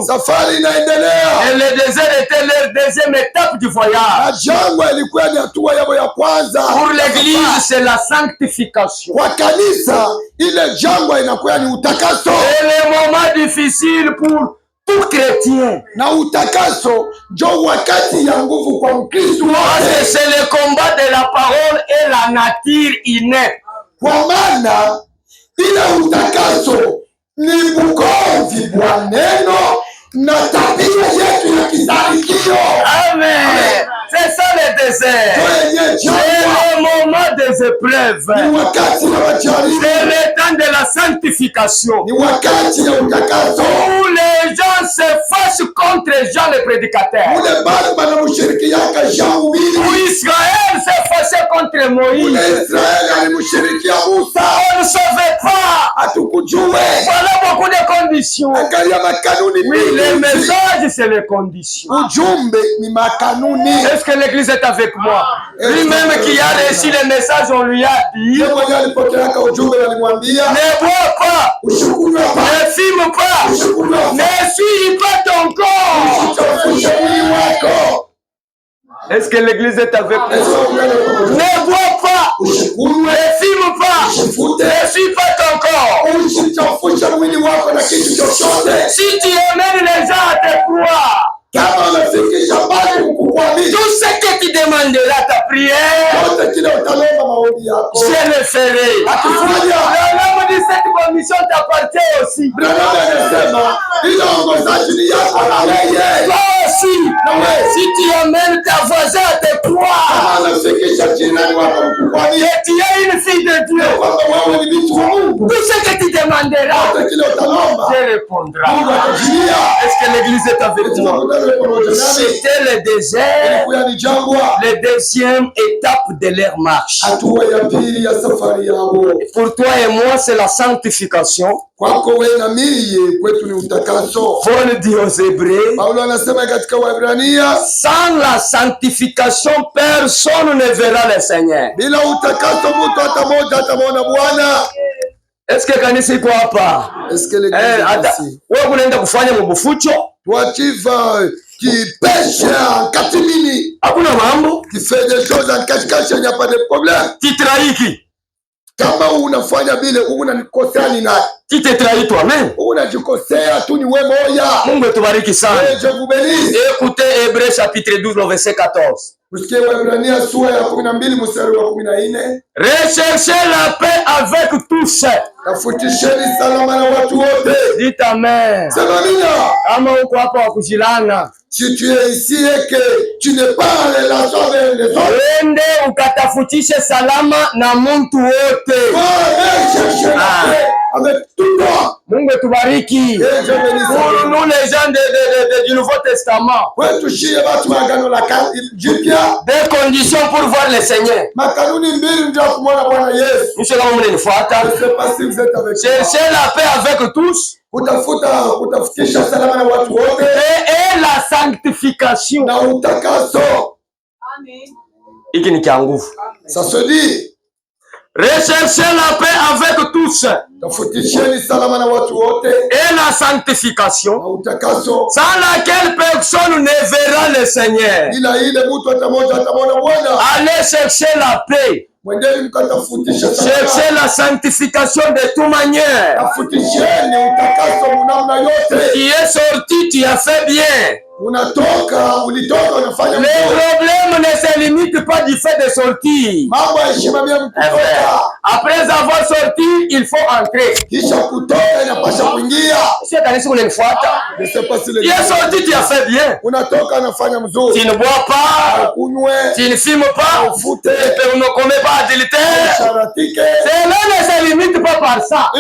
le désert était leur deuxième étape du voyage. Pour l'église, c'est la sanctification. Et les moments difficiles pour tout chrétien. C'est le combat de la parole et la nature innée. Amen. C'est ça le désert. C'est le moment des épreuves. C'est le temps de la sanctification. Où les gens se fâchent contre Jean le prédicateur. Où Israël se fâchait contre Moïse. On ne savait pas. Voilà beaucoup de conditions. Oui, le message, c'est les conditions. Est-ce que l'église est avec moi? Lui-même qui a reçu le message, on lui a dit ne bois pas, ne fume pas, ne suis pas ton corps. Est-ce que l'église est avec moi? Ne bois pas, ne fume pas, ne suis pas ton corps. Si tu amènes les gens à te croire, tout ce que tu demanderas ta prière, je le ferai. L'homme dit cette commission t'appartient aussi. Toi aussi, si tu amènes ta voisine à te croire que tu es une fille de Dieu, tout ce que tu demanderas, je répondrai. Est-ce que l'église est avec toi? C'était le désert, la deuxième étape de leur marche. Pour toi et moi, c'est la sanctification. Paul dit aux Hébreux, sans la sanctification, personne ne verra le Seigneur. Est-ce que kanisa iko hapa? Wewe unaenda kufanya mbufucho? Qui pêche en catimini. Qui fait des choses en cache-cache, il n'y a pas de problème. Qui trahit qui? Kama unafanya vile unanikosea ni nani? Qui te trahit toi-même? Unajikosea tu ni wewe moja. Mungu tubariki sana. Je vous bénisse. Écoutez Hébreux chapitre 12 verset 14. Recherchez la paix avec tous. Dites amen. Kama uko hapa wa kujilana, si tu es ici et que tu n'es pas en relation avec les autres, ende ukatafutishe salama na muntu wote. avec tout toi. Mungu etubariki. Pour nous les gens du Nouveau Testament. Des conditions pour voir le Seigneur. Monsieur là, vous nifuata. Cherchez la paix avec tous. Et la sanctification. Hiki ni kia nguvu. Ça se dit. Recherchez la paix avec tous. Et la sanctification, sans laquelle personne ne verra le Seigneur. Allez chercher la paix. Cherchez la sanctification de toute manière. Tu es sorti, tu as fait bien. Les problèmes ne se limitent pas du fait de sortir. Après avoir sorti, il faut entrer. Tu es sorti, tu as fait bien. Tu ne bois pas, tu ne fumes pas, tu ne commets pas adultère. Cela ne se limite pas par ça.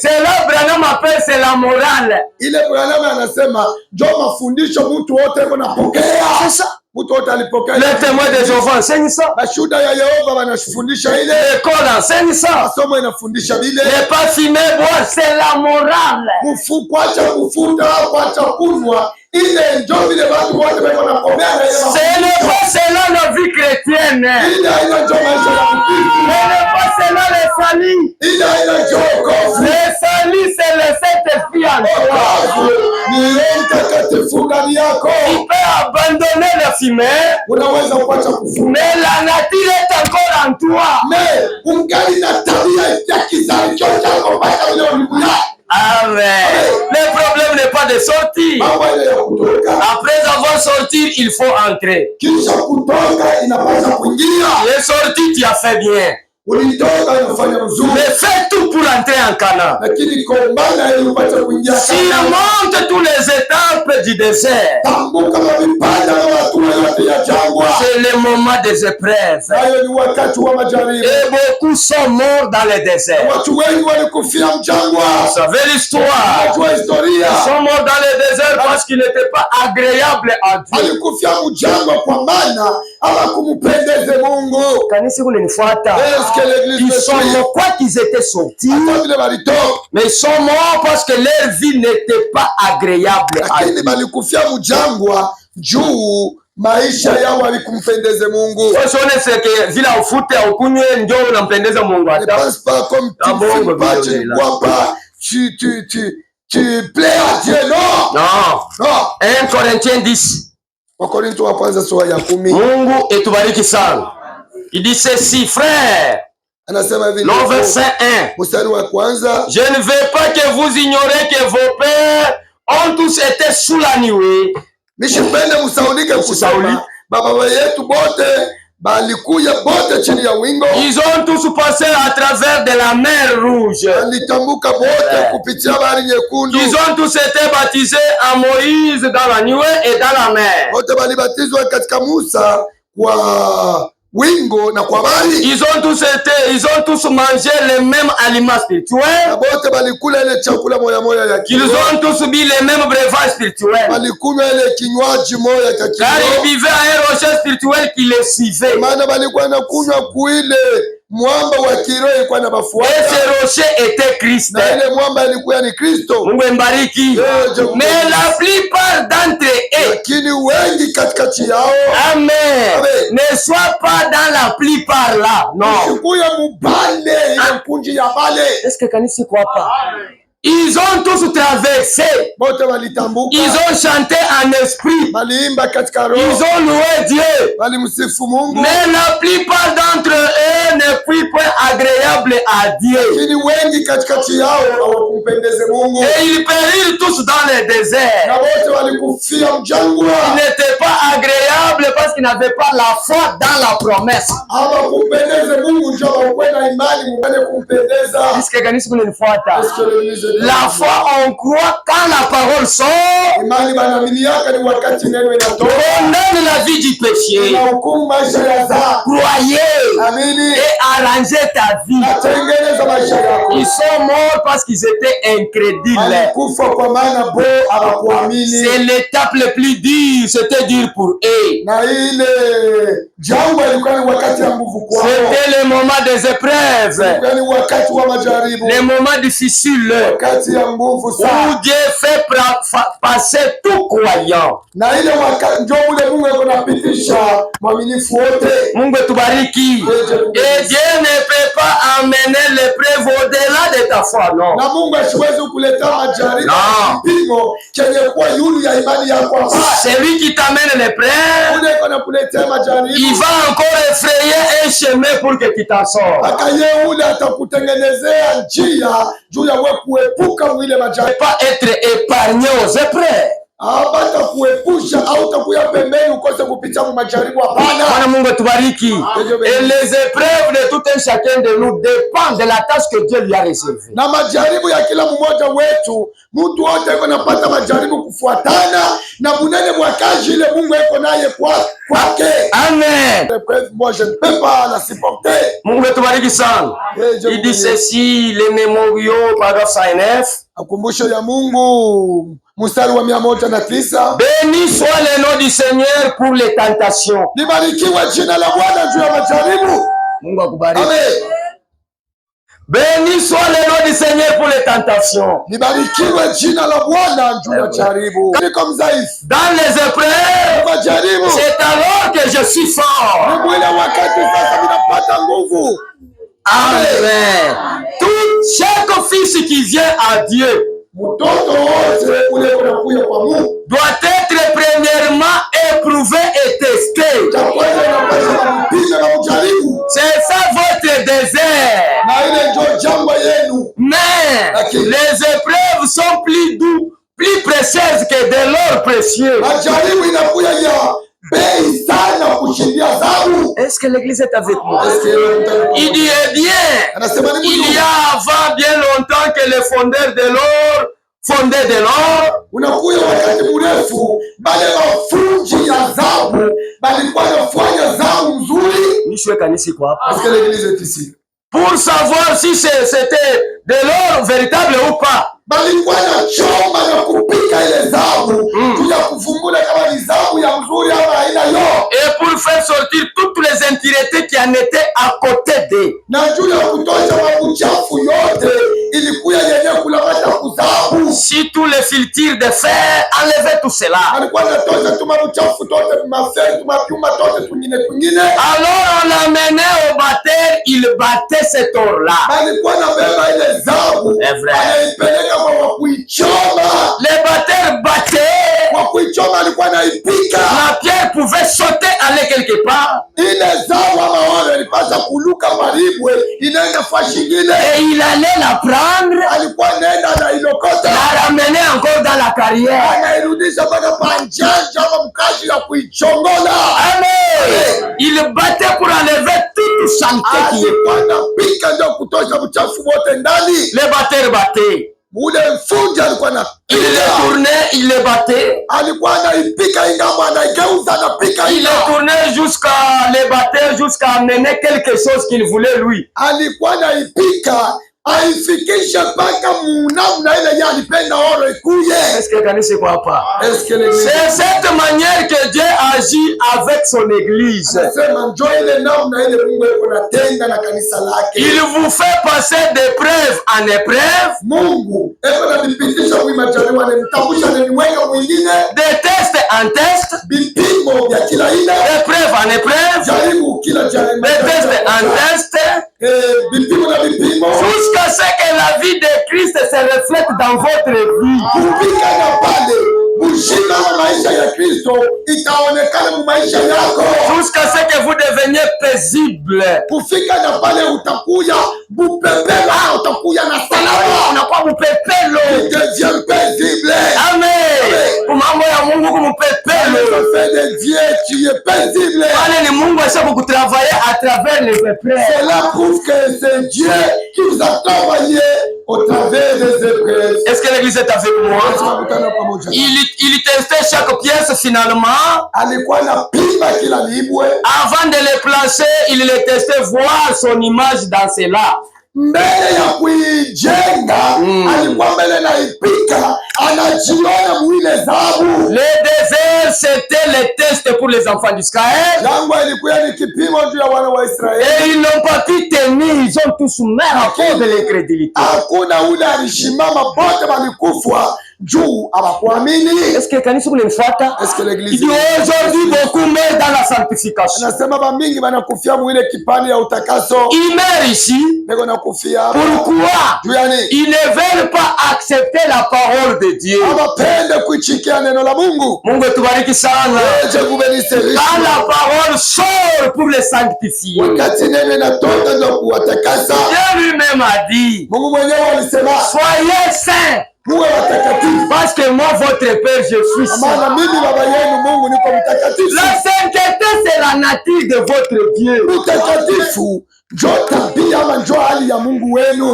Cela, Branham appelle, c'est la morale. C'est ça. Les témoins de Jéhovah enseignent ça. L'école enseigne ça. Ne pas fumer, boire, c'est la morale. Ce n'est pas cela la vie chrétienne. Ce n'est pas cela le salut. Le salut, c'est le Saint-Esprit en toi. Tu peux abandonner le fumer, mais la nature est encore en toi. Amen. Le problème n'est pas de sortir. Après avoir sorti, il faut entrer. Tu es sorti, tu as fait bien. Mais fais tout pour entrer en Canaan. Surmonte tous les étapes du désert. C'est le moment des épreuves. Et beaucoup sont morts dans le désert. Vous savez l'histoire. Ils sont morts dans le désert parce qu'ils n'étaient pas agréables à Dieu. Ils sont morts quoi qu'ils étaient sortis, mais ils sont morts parce que leur vie n'était pas agréable à Dieu. Maisha yao alikumpendeze Mungu. Usione seke vile ufute ukunywe ndio unampendeza Mungu hata. Ne pense pas comme tu ne bois pas, tu plais à Dieu, non. Non. 1 Corinthiens 10. Wakorintho wa kwanza sura ya 10. Mungu etubariki sana. Il dit ceci, frère. Le verset 1. Je ne veux pas que vous ignorez que vos pères ont tous été sous la nuée. Nishipende musaulike kusema baba yetu bote balikuya bote chini ya wingo. Ils ont tous passé à travers de la mer rouge. Walitambuka bote kupitia bahari nyekundu. Ils ont tous été baptisés à Moïse dans la nuée et dans la mer. Bote balibatizwa katika Musa kwa wingo na kwa bahari. Ils ont tous mangé les mêmes aliments spirituels. Bote balikula ile chakula moya moya ya kiroho. Ils ont tous bu les mêmes breuvages spirituels. Balikunywa ile kinywaji moya ya kiroho. Car ils vivaient à un rocher spirituel qui les suivait. Maana balikuwa na kunywa kuile mwamba wa kiroho ilikuwa na bafuata. Et ce rocher était Christ. Na ile mwamba ilikuwa ni Kristo. Mungu mbariki. Mais la plupart d'entre eux, lakini wengi katikati yao, amen, ne soient pas dans la plupart là. Non. Est-ce que kanisa iko hapa? Ils ont tous traversé. Ils ont chanté en esprit. Ils ont loué Dieu. Mais la plupart d'entre eux ne furent pas agréables à Dieu. Et ils périrent tous dans le désert. Ils n'étaient pas agréables parce qu'ils n'avaient pas la foi dans la promesse. Est-ce que kanisa kuna nifuata? La foi, on croit quand la parole sort. Condamne la vie du péché. Croyez. et arranger ta vie. Ils sont morts parce qu'ils étaient incrédules. C'est l'étape la plus dure, c'était dur pour eux. C'était le moment des épreuves, les moments difficiles où Dieu fait passer tout croyant. Mungu tubariki. Et Dieu ne peut pas amener l'épreuve au-delà de ta foi, non. C'est lui qui t'amène l'épreuve. Il va encore effrayer un chemin pour que tu t'en sors. Pas être épargné aux épreuves. Et les épreuves de tout un chacun de nous dépendent de la tâche que Dieu lui a réservée. Amen. Moi je ne peux pas la supporter. Il dit ceci, les mémoriaux, paragraphe 109. Akumbusho ya Mungu mstari wa 109. Béni soit le nom du Seigneur pour les tentations. Libarikiwe jina la Bwana juu ya majaribu. Mungu akubariki. Amen. Béni soit le nom du Seigneur pour les tentations. Libarikiwe jina la Bwana juu ya majaribu. Dans les épreuves, c'est alors que je suis fort. Amen. Tout chaque fils qui vient à Dieu doit être premièrement éprouvé et testé. C'est ça votre désert. Mais les épreuves sont plus douces, plus précieuses que de l'or précieux. Est-ce que l'église est avec moi? Il dit, eh bien, il y a avant bien longtemps que les fondeurs de l'or fondaient de l'or. Pour savoir si c'était de l'or véritable ou pas. Et pour faire sortir toutes les impuretés qui en étaient à côté d'eux. Si tous les filtres de fer enlevaient tout cela, alors on l'amenait au batteur, il battait cet or-là. C'est vrai. Les batteurs battaient. La pierre pouvait sauter, aller quelque part. Et il allait la prendre, la ramener encore dans la carrière. Amen. Il battait pour enlever toute saleté qui est. Les batteurs battaient. Il les tournait, il les battait. Il les tournait jusqu'à les battre, jusqu'à amener quelque chose qu'il voulait lui. Est-ce que c'est quoi pas? C'est cette manière que Dieu agit avec son église. Il vous fait passer d'épreuve en épreuve, de test en test, d'épreuve en épreuve, de test en test, jusqu'à ce que la vie de Christ se reflète dans votre vie. Jusqu'à ce que vous deveniez paisible. Amen. Cela prouve que c'est Dieu qui vous a travaillé au travers des épreuves. Est-ce que l'église est avec moi? Il testait chaque pièce finalement. Avant de les placer, il les testait, voir son image dans cela. Mbele ya kuijenga alikuwa mbele na ipika anajiona mwile zabu. Le désert c'était le test pour les enfants d'Israël. Jangwa ilikuwa ni kipimo juu ya wana wa Israeli. Et ils n'ont pas pu tenir, ils ont tous souffert à cause de l'incrédulité. Hakuna ule alishimama, bote walikufa juu hawakuamini. Est-ce que kanisa kunanifuata? Est-ce que l'église? Aujourd'hui beaucoup meurent dans la sanctification. Anasema bamingi banakufia mwile kipande ya utakaso. Ils meurent ici. Beko nakufia. Pourquoi? Ils ne veulent pas accepter la parole de Dieu. Abapende kuichikia neno la Mungu. Mungu tubariki sana. Quand la parole sort pour les sanctifier. Wakati neno inatoka ndio kuwatakasa. Dieu lui-même a dit. Mungu mwenyewe alisema, soyez saints. Parce que moi, votre Père, je suis saint. La sainteté, c'est la nature de votre Dieu.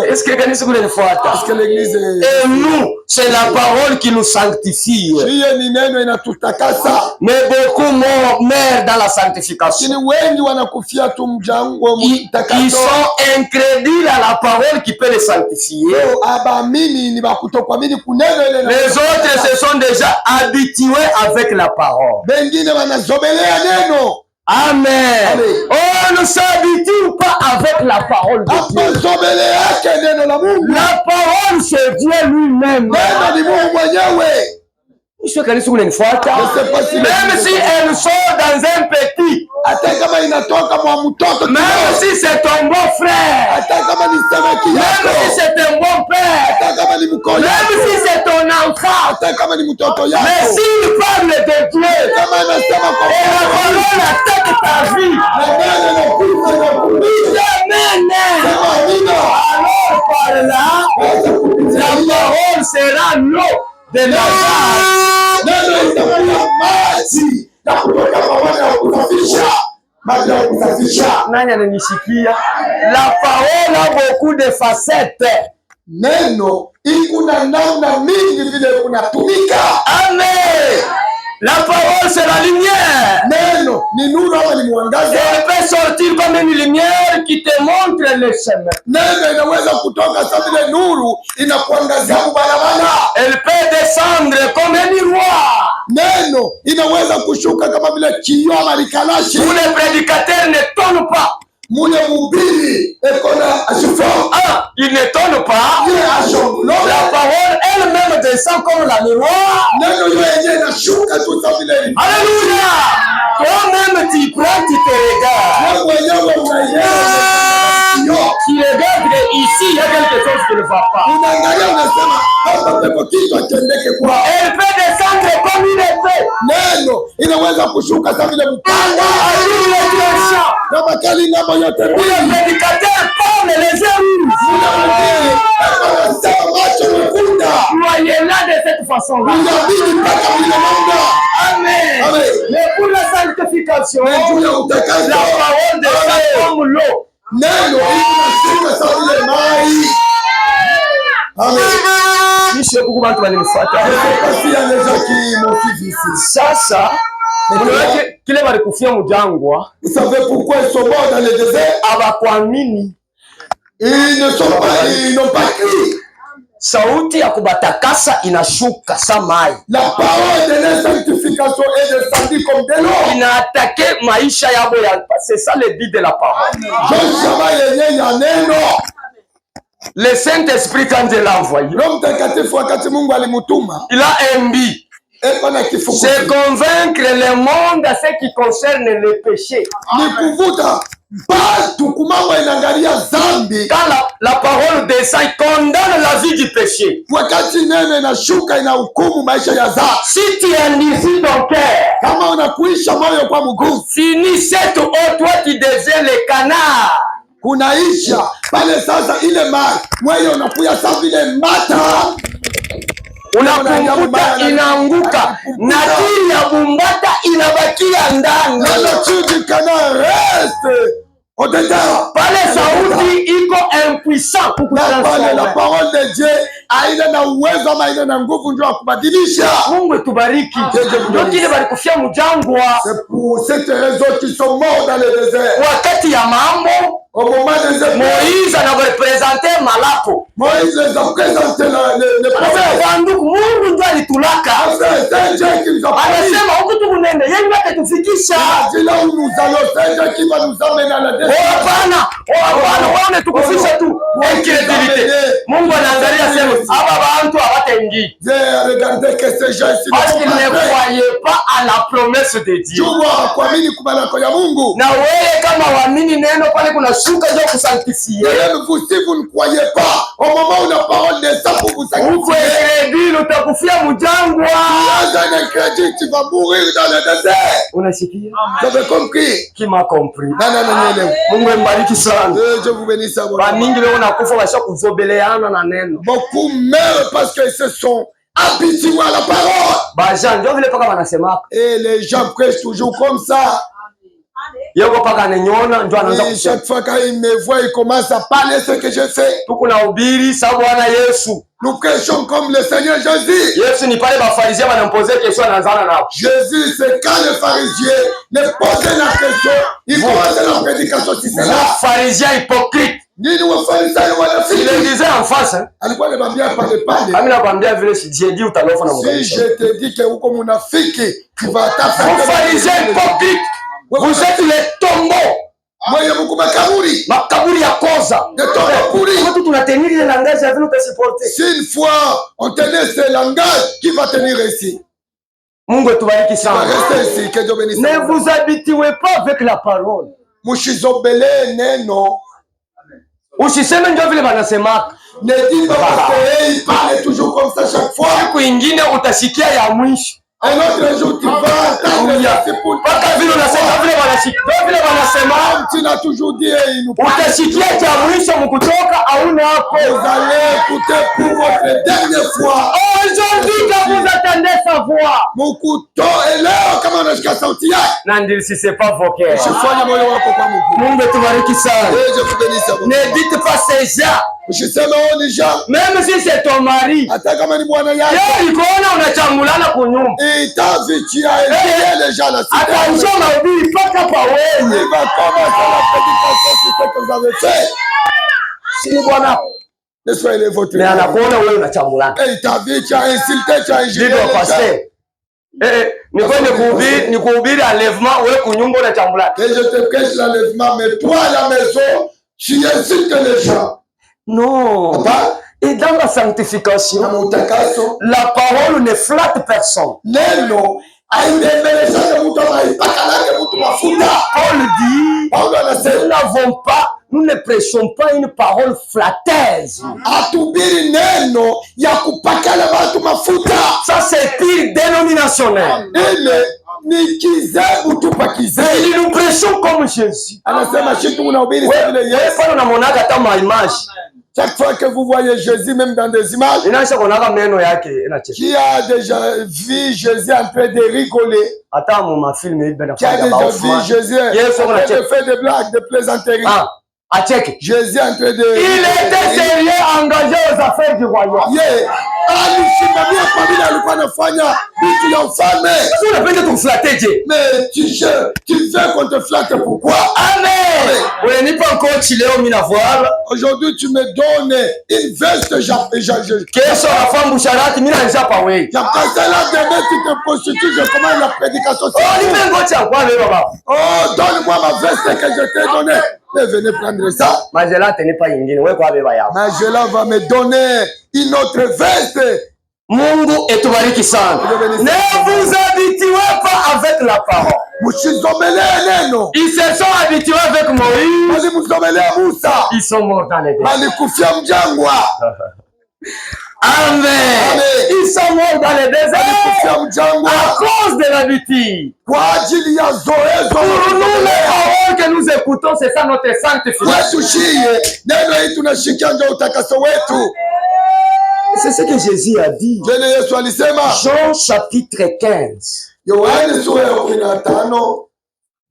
Est-ce que l'église est forte? Et nous, c'est la parole qui nous sanctifie. Mais beaucoup meurent dans la sanctification. Ils sont incrédules à la parole qui peut les sanctifier. Les autres se sont déjà habitués avec la parole. Amen. Oh, ne s'habitue pas avec la parole de Dieu. La parole, c'est Dieu lui-même. Même si elle sort dans un petit, même si c'est ton bon frère, même si c'est un bon père, même si c'est ton enfant, mais s'il parle de Dieu et la parole attaque ta vie, alors par là, la parole sera l'eau de la nani ananishikia? La parole a beaucoup de facettes. Neno ikuna namna mingi vile kunatumika. Amen. La parole c'est la lumière. Neno ni nuru ama ni mwangaza. Elle peut sortir comme une lumière qui te montre le chemin. Neno inaweza kutoka kama vile nuru inakuangazia barabara. Elle peut descendre comme un miroir. Neno inaweza kushuka kama vile kioo ama likalashi. Tous les prédicateurs ne tonnent pas. Mule mubiri ekona ashufo. Il ne tonne pas. La parole elle-même descend comme la miroir. Alléluia. Toi-même tu prends, tu te regardes. Tu regardes ici, il y a quelque chose qui ne va pas. Elle peut descendre comme une épée. Le prédicateur parle les yeux rouges. Soyez là de cette façon-là. Amen. Mais pour la sanctification, la parole descend comme l'eau. Sasa kile balikufia mujangwa. Vous savez pourquoi ils sont morts dans le désert? Abakuamini. Ils n'ont pas crié. Sauti ya kubatakasa inashuka samai. La parole de la sanctification est descendue comme de l'eau. Inaattaque maisha yabo ya. C'est ça le but de la parole. Le Saint-Esprit quand il l'a envoyé, il a un but. C'est convaincre le monde à ce qui concerne le péché. Quand la parole descend, il condamne la vie du péché. Si tu endurcis ton cœur, finis cette eau, toi tu deviens le canard. Kunaisha pale sasa, ile maji wewe unakuya sawa vile mata, unakumbuka inaanguka na kile ya bumbata inabakia ndani. Nalo chudi kana reste odeta pale, sauti iko impuissant. puissant pour La transformer. parole de Dieu haina na uwezo ama haina na nguvu ndio ya kubadilisha. Mungu etubariki. Ndio kile walikufia mjangwa. C'est pour cette raison qu'ils sont morts dans le désert. Wakati ya mambo au moment des épreuves, Moïse anarepresente malako. Moïse les a présenté les prophètes. Mungu ndio alitulaka. Anasema huku tukunende yeye atatufikisha. Là où nous allons, c'est Dieu qui va nous amener à la destination. Hapana, waone tukufisha tu. Incrédulité. Mungu anaangalia sema hapa watu hawataingia. Regardez que ces gens ici parce qu'ils ne croyaient pas à la promesse de Dieu. Kuamini kubalako ya Mungu. Na wewe kama waamini neno pale kuna shuka ndio kusanctifier. Même vous si vous ne croyez pas au moment où la parole descend pour vous sanctifier. Uko incrédule utakufia mjangwa. Dans un crédit tu vas mourir dans le désert. Unasikia? Vous avez compris? Qui m'a compris? Non. Mungu mbariki sana. Je vous bénisse à vous. Ba mingi leo nakufa basha kuzobeleana na neno. Beaucoup meurent parce qu'ils se sont habitués à la parole. Baja ndio vile paka wanasema. Et les gens prêchent toujours comme ça. Yego paka ananiona ndio anaanza kusema. Chaque fois quand il me voit, il commence à parler ce que je fais. Tuko na ubiri sababu Bwana Yesu. Nous prêchons comme le Seigneur Jésus. Yesu ni pale bafarisien wanamposer question anaanza nao. Jésus, c'est quand les pharisiens ne posaient la question, ils commençaient la prédication si c'est là. Pharisien hypocrite. Nini wafarisayo wanafiki? Il le disait en face. Alikuwa anamwambia pale. Mimi nakwambia vile j'ai dit utalofa na mwanadamu. Si je te dis que uko munafiki, tu vas t'affronter. Pharisien hypocrite. Vous êtes les tombeaux. Mwenye mko makaburi. Makaburi ya koza. De tombeaux pourris. Kama tunatenir ile langage ya vile utasupporter. Si une fois on tenait ce langage, qui va tenir ici? Mungu tubariki sana. Restez ici, que Dieu bénisse. Ne vous habituez pas avec la parole. Mushizobele neno. Usiseme ndio vile wanasema. Ne dis pas que il parle toujours comme ça chaque fois. Siku ingine utasikia ya mwisho. Un autre jour tu vas attendre paka vile unasema vile wanasikia. Ndio vile wanasema. Tu l'as toujours dit et il nous parle. Utasikia cha mwisho mkutoka hauna hapo. Vous allez écouter pour votre dernière fois. Aujourd'hui quand vous attendez sa voix. Mukuto eleo kama unashika sauti yake. Na ndio si c'est pas vocal. Usifanye moyo wako kwa Mungu. Mungu tubariki sana. Je vous bénisse. Ne dites pas ces gens. Usiseme wao ni gens. Même si c'est ton mari. Hata kama ni bwana yako. Yeye ikoona unachambulana kunyumba. Itavichia ile les gens là. Attention maudit paka pa wewe. Il va commencer la prédication sur ce que vous avez fait. Si ni bwana. Ne soyez les vôtres. Mais anakuona wewe unachambulana. Itavichia insulter cha injili. Ndio pasteur. Ni kuhubiri enlèvement wewe kunyumba unachambulana. Et je te prêche l'enlèvement mais toi à la maison tu insultes les gens. Non. Et dans la sanctification, la parole ne flatte personne. Paul dit, nous ne prêchons pas une parole flatteuse. Ça c'est pire dénominationnel. Et nous prêchons comme Jésus. Chaque fois que vous voyez Jésus, même dans des images, qui a déjà vu Jésus en train de rigoler, qui a déjà vu Jésus en train de faire des blagues, des plaisanteries, Jésus en train de... Il était sérieux, engagé aux affaires du royaume. Mais tu veux qu'on te flatte, pourquoi? Amen. Aujourd'hui tu me donnes une veste. Tu te prostitues, je commence la prédication. Oh, donne-moi ma veste que je t'ai donnée. Mais venez prendre ça. Magela va me donner une autre veste. Mungu etubariki sana. Ne vous habituez pas avec la parole. Ils se sont habitués avec Moïse. Ils sont morts dans les déserts. Amen. Ils sont morts dans les déserts à cause de l'habitude. Pour nous, les paroles que nous écoutons, c'est ça notre sanctification. C'est ce que Jésus a dit. Jean chapitre 15.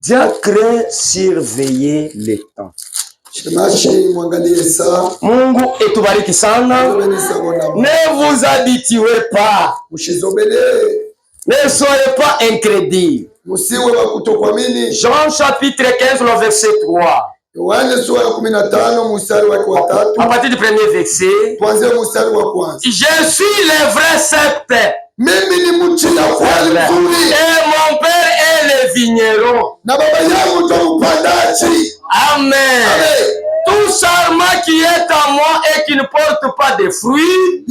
Diacre surveiller les temps. Mungu etubariki sana. Ne vous habituez pas. Ne soyez pas incrédule. Jean chapitre 15, le verset 3. À partir du premier verset. Je suis le vrai cep. Et mon père est le vigneron. Amen. Tout sarment qui est à moi et qui ne porte pas de fruits,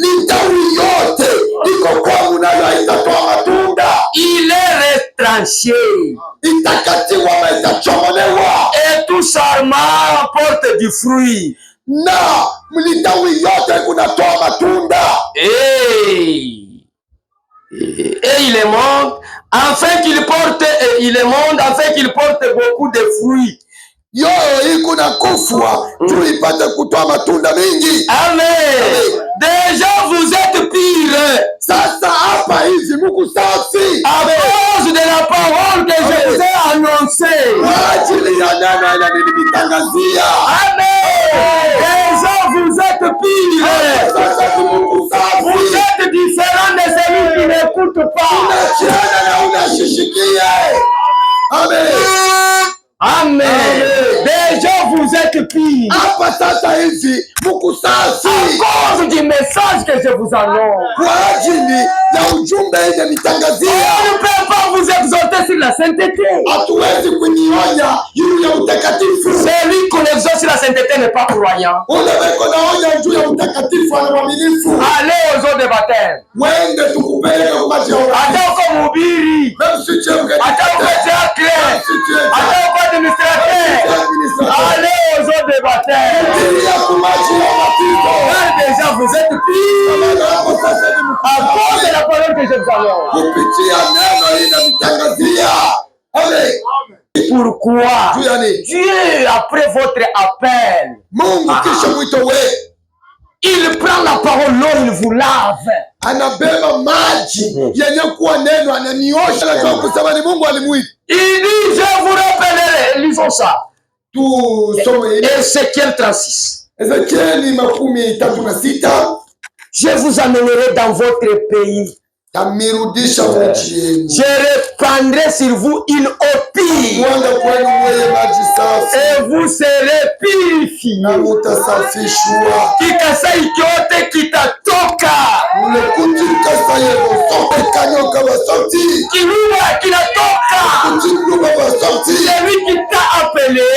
il est retranché. Et tout sarment porte du fruit. Et il est monde afin qu'il porte, afin qu'il porte beaucoup de fruits. Amen. Déjà vous êtes pire. À cause de la parole que je vous ai annoncée. Amen. Déjà vous êtes pire. Vous êtes différents de celui qui n'écoute pas. Amen. Amen. Déjà vous êtes pire. À cause du message que je vous annonce. On ne peut pas vous exhorter sur la sainteté. Celui qu'on exhorte sur la sainteté n'est pas croyant. Allez aux eaux de baptême. Attends comme Mubiri. Attends comme clair. Attends comme administrateur. Allez aux eaux de baptême. Déjà vous êtes pire. À cause de la parole que je vous annonce. Pourquoi Dieu, après votre appel, il prend la parole, l'eau, il vous lave. Il dit, je vous rappellerai, lisons ça. Ézéchiel 36. Je vous amènerai dans votre pays. Je répandrai sur vous une eau pure. Et vous serez purifiés. Kikasai kyote kitatoka. Kiluba kinatoka. Celui qui t'a appelé,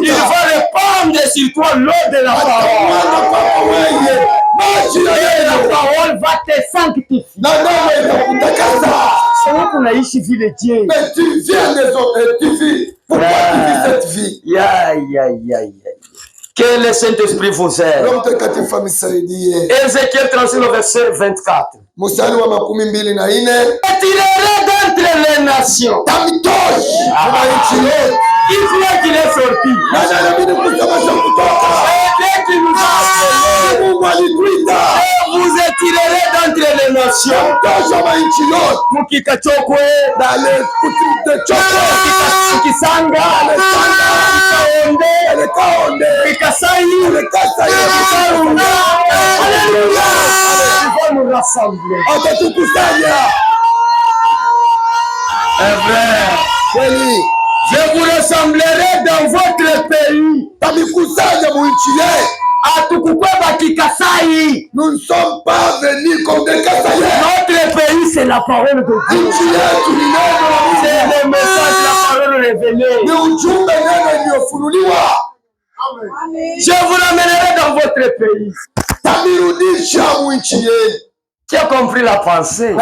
il va répandre sur toi l'eau de la parole. Et la parole va te sanctifier. Unaishi vile Dieu. Mais tu viens des autres et tu vis. Pourquoi tu vis cette vie? Que le Saint-Esprit vous aide. Ézéchiel 36, verset 24. Attirerai d'entre les nations. Il faut qu'il est sorti. Vous étirerez d'entre les nations. Mukikachokwe dale Mukisanga Mikasai Alléluia. Il va nous rassembler. Je vous rassemblerai dans votre pays. Nous ne sommes pas venus comme des Kasaïens. Notre pays, c'est la parole de Dieu. C'est le message de la parole révélée. Je vous ramènerai dans votre pays. Qui a compris la pensée?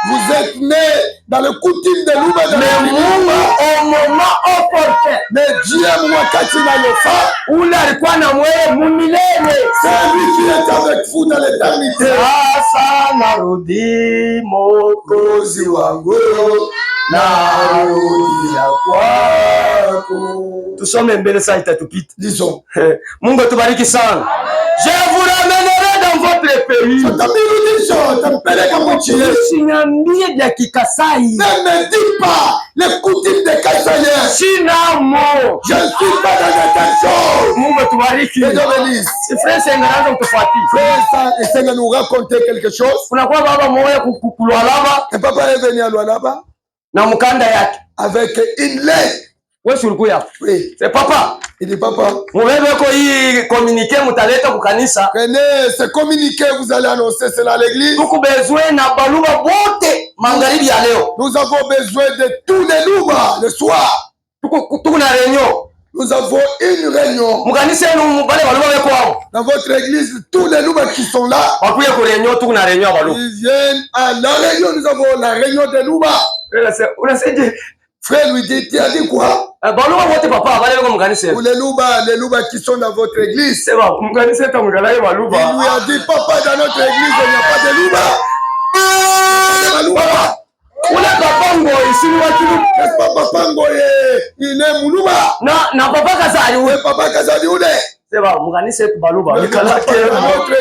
Vous êtes nés dans le coutume de Luba. Mais au moment opportun. Mais Dieu c'est lui qui est avec vous dans l'éternité. Tusome mbele saa itatupita. Disons. Mungu tubariki sana. Je vous ramènerai dans votre pays. Usiniambie vya Kikasai. Ne me dis pas les coutumes de Kasaïens. Sina mo. Je ne suis pas dans de telles choses. Mungu tubariki. Que Dieu bénisse. Frère Senga anaanza kutufuatia. Frère Senga nous raconter quelque chose. Kunakuwa baba mmoja kukualaba. Et papa est venu à Lualaba. Na mkanda yake. Avec une lettre. Wewe ulikuya? Oui. C'est papa. Il dit papa. Mubebe ko hii communiqué mutaleta ku kanisa. Prenez ce communiqué, vous allez annoncer cela à l'église. Tuko besoin na baluba bote magharibi ya leo. Nous avons besoin de tous les louba le soir. Tuko na réunion. Nous avons une réunion. Mukanisa yenu bale baluba beko wao. Dans votre église, tous les louba qui sont là. Bakuye ku réunion, tuko na réunion baluba. Ils viennent à la réunion, nous avons la réunion des louba. Frère lui dit, tu as dit quoi? Pour les louba qui sont dans votre église. C'est bon, il lui a dit, papa, dans notre église, il n'y a pas de louba. N'est-ce pas papa Ngoye? Il est moulouba. Non, papa Kazali. Oui, papa Kazali, où est? C'est bon, dans notre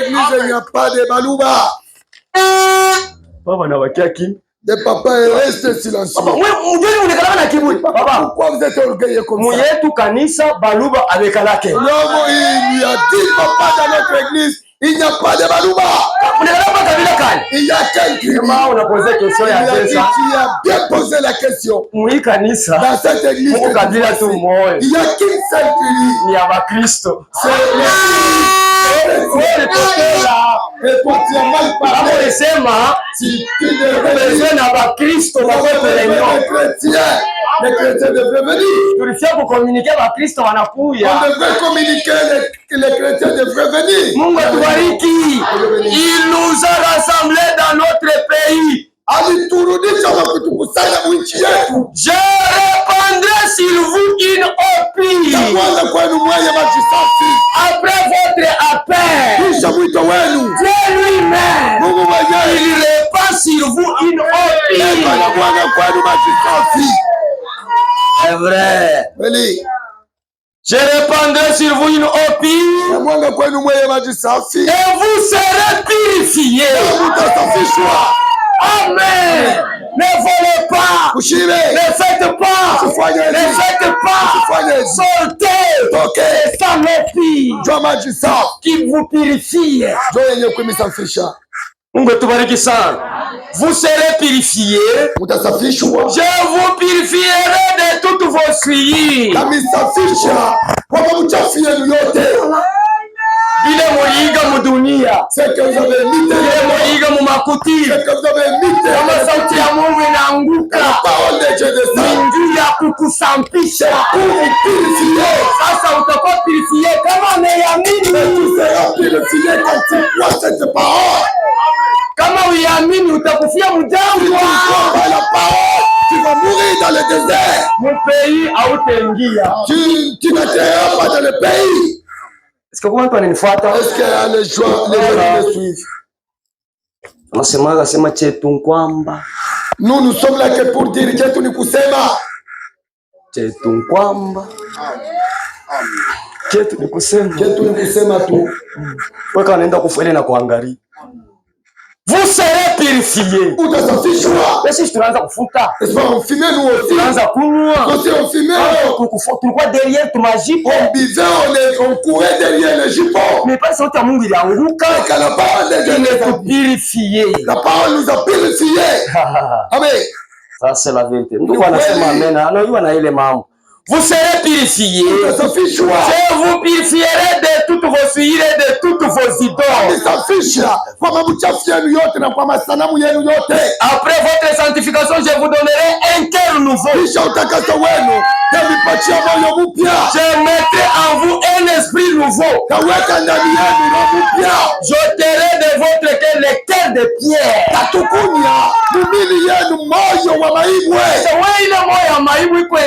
église, il n'y a pas de balouba. Le papa reste silencieux. Pourquoi vous êtes orgueilleux comme ça? Non, il lui a dit, papa, dans notre église, il n'y a pas de balouba. Il y a quelqu'un. Tu as bien posé la question. Dans cette église, il n'y a qu'une seule tribu. C'est les chrétiens devraient venir. On devrait communiquer, les chrétiens devraient venir. Il nous a rassemblés dans notre pays. Je répandrai sur vous une opie. Après votre appel, Dieu lui-même, il répand sur vous une opie. C'est vrai. Je répandrai sur vous une opie. Et vous serez purifiés. Amen. Ne volez pas. Ne faites pas. Ne faites pas. Sortez. C'est ça l'opie qui vous purifie. Vous serez purifiés. Je vous purifierai de toutes vos souillures. Vile moiga mudunia. C'est que vous avez mis. Vile moiga mumakuti. C'est que vous avez mis. Kama sauti ya Mungu inaanguka. La parole de Dieu descend. Mingi ya kukusampisha. Sasa utakuwa purifié kama umeamini. Tu seras purifié quand tu crois cette parole. Kama uiamini utakufia mjangwa. La parole, tu vas mourir dans le désert. Mon pays hautaingia. Tu n'atterriras pas dans le pays. Est-ce que vous m'entendez? Est-ce que les gens me suivent? Nous sommes là que pour dire que tu nous kusema. Vous serez purifiés. Si tunaanza kufuta. On fumait nous aussi. Tunaanza kunywa. On fumait. Tulikuwa derrière tumajipo. On buvait, on courait derrière les jupons. Mais pas sauti ya Mungu ilianguka. La parole de Dieu nous a purifiés. La parole nous a purifiés. Amen. Ça c'est la vérité. Nous wanasema amen. Anajua na ile mambo. Vous serez purifiés. Je vous purifierai de toutes vos souillures et de toutes vos idoles. Après votre sanctification, je vous donnerai un cœur nouveau. Je mettrai en vous un esprit nouveau. J'ôterai de votre cœur les cœurs de pierre.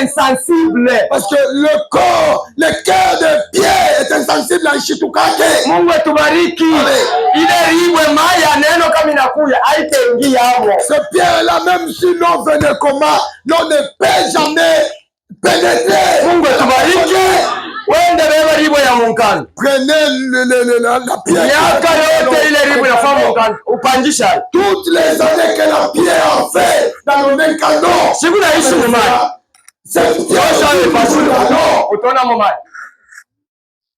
Insensible. Parce que le corps, le cœur de pierre est insensible à Shitukake. Mungu atubariki. Ile riwe maya neno kama inakuja haitaingia hapo. Ce pierre-là, même si l'on venait comment, l'on ne peut jamais pénétrer. Mungu atubariki. Wende beba riwe ya ya munkano. Prenez la pierre. Miaka yote ile ribu inafaa munkano. Upangisha. Toutes les années que la pierre a fait dans le même canon. Siku naishi mumai. Cette pierre est passée. Utaona mumai.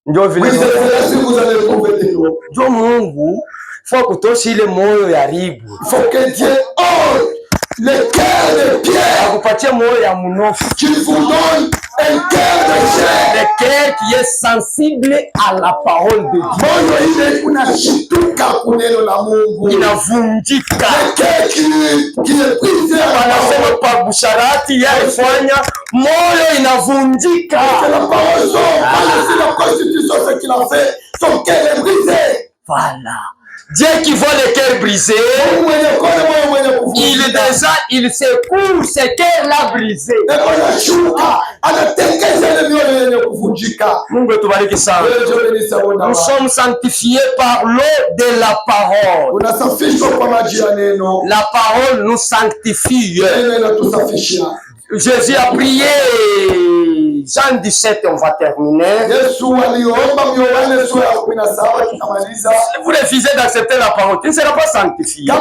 Ndio vile. Vous allez trouver des lois. Ndio Mungu faut kutosha ile moyo ya ribu. Il faut que Dieu ôte le cœur de pierre. Akupatie moyo ya munofu. Qu'il vous donne un cœur de chair. Le cœur qui est sensible à la parole de Dieu. Moyo ile unashituka kwa neno la Mungu. Inavunjika. Le cœur qui est brisé. Wanasema pa busharati yalifanya moyo inavunjika. C'est la parole de la constitution ce qu'il a fait. Son cœur est brisé. Voilà. Dieu qui voit le cœur brisé, il secoue ce cœur-là brisé. Nous sommes sanctifiés par l'eau de la parole. La parole nous sanctifie. Jésus a prié. Jean 17, on va terminer. Si vous refusez d'accepter la parole, tu ne seras pas sanctifié.